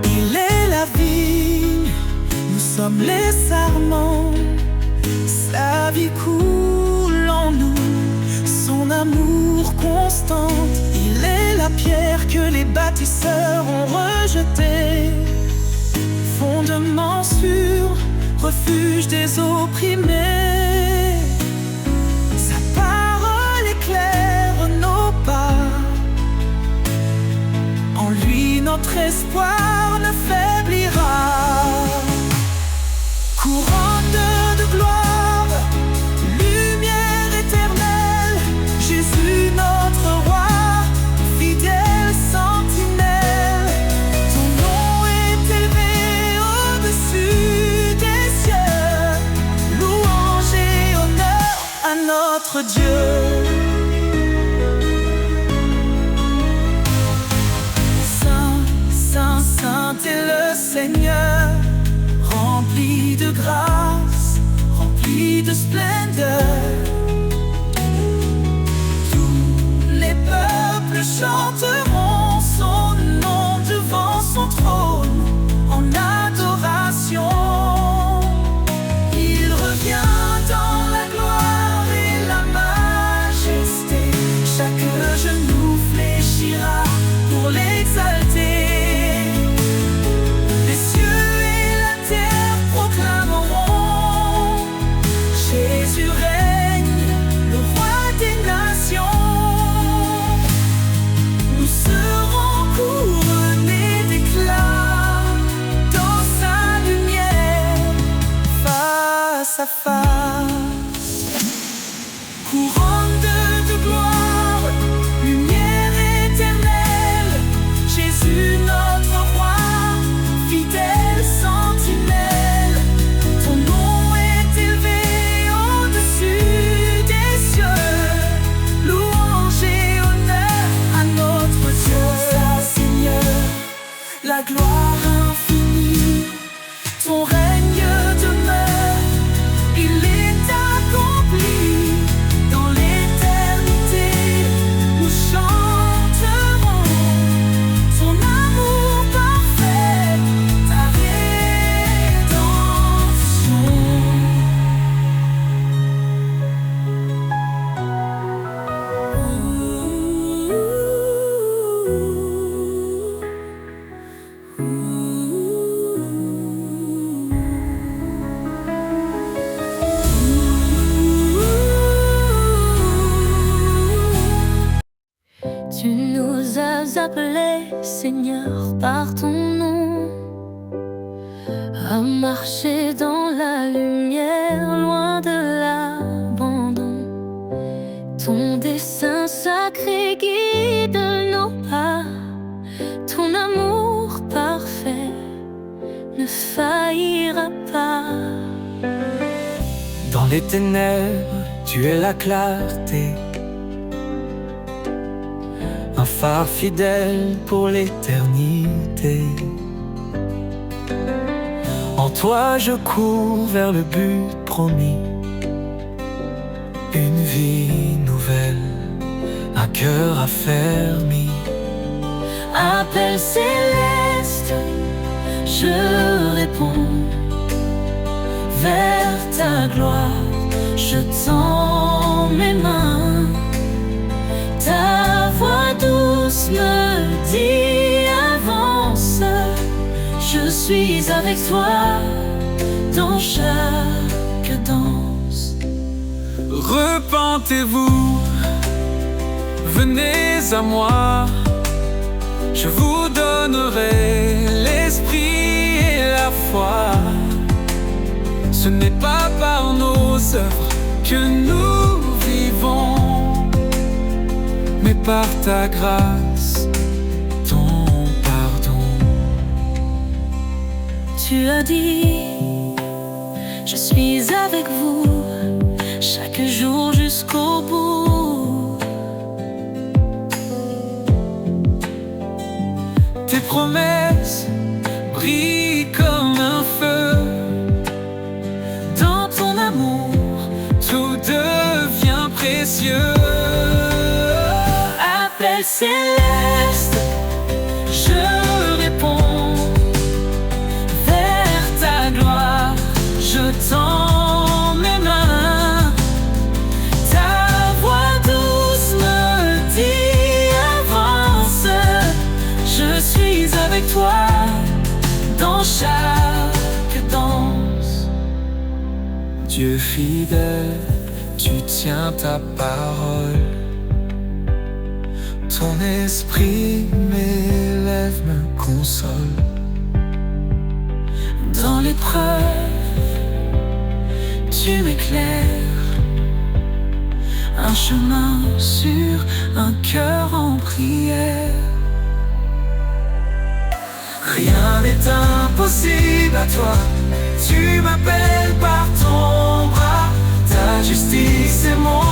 Il est la vigne, nous sommes les sarments. Sa vie coule en nous, son amour constant. Il est la pierre que les bâtisseurs ont rejetée, fondement sûr, refuge des opprimés. Sa parole éclaire nos pas, en lui notre espoir ne faiblira. Couronne de gloire, lumière éternelle, Jésus notre roi, fidèle sentinelle. Ton nom est élevé au-dessus des cieux, louange et honneur à notre Dieu. Saint, Saint, Saint est le Seigneur, rempli de grâce, rempli de splendeur. Tous les peuples chanteront son nom devant son trône en adoration. Il revient dans la gloire et la majesté. Chaque genou fléchira pour l'exalter. Les cieux et la terre proclameront: Jésus règne, le roi des nations. Nous serons couronnés d'éclat dans sa lumière, face à face. Couronne de gloire, lumière éternelle, Jésus notre roi, fidèle sentinelle. Ton nom est élevé au-dessus des cieux, louange et honneur à notre Dieu. Sa Seigneur, la gloire infinie, ton règne demeure, il est accompli dans l'éternité. Nous chanterons ton amour parfait, ta rédemption. Tu nous as appelés, Seigneur, par ton nom, à marcher dans la lumière, loin de l'abandon. Ton dessein sacré guide nos pas, ton amour parfait ne faillira pas. Dans les ténèbres, tu es la clarté, un phare fidèle pour l'éternité. En toi je cours vers le but promis, une vie nouvelle, un cœur affermi. Appel céleste, je réponds vers ta gloire, je tends mes mains. Ta me dit avance. Je suis avec toi dans chaque danse. Repentez-vous, venez à moi. Je vous donnerai l'esprit et la foi. Ce n'est pas par nos œuvres que nous vivons, mais par ta grâce, ton pardon. Tu as dit, je suis avec vous chaque jour jusqu'au bout. Tes promesses brillent comme un feu. Dans ton amour, Tout devient précieux. appel céleste, je réponds. Vers ta gloire, je tends mes mains. Ta voix douce me dit avance. Je suis avec toi dans chaque danse. Dieu fidèle, tu tiens ta parole. Ton esprit m'élève, me console. Dans l'épreuve, tu m'éclaires. Un chemin sûr, un cœur en prière. Rien n'est impossible à toi. Tu m'appelles par ton bras. Ta justice est mon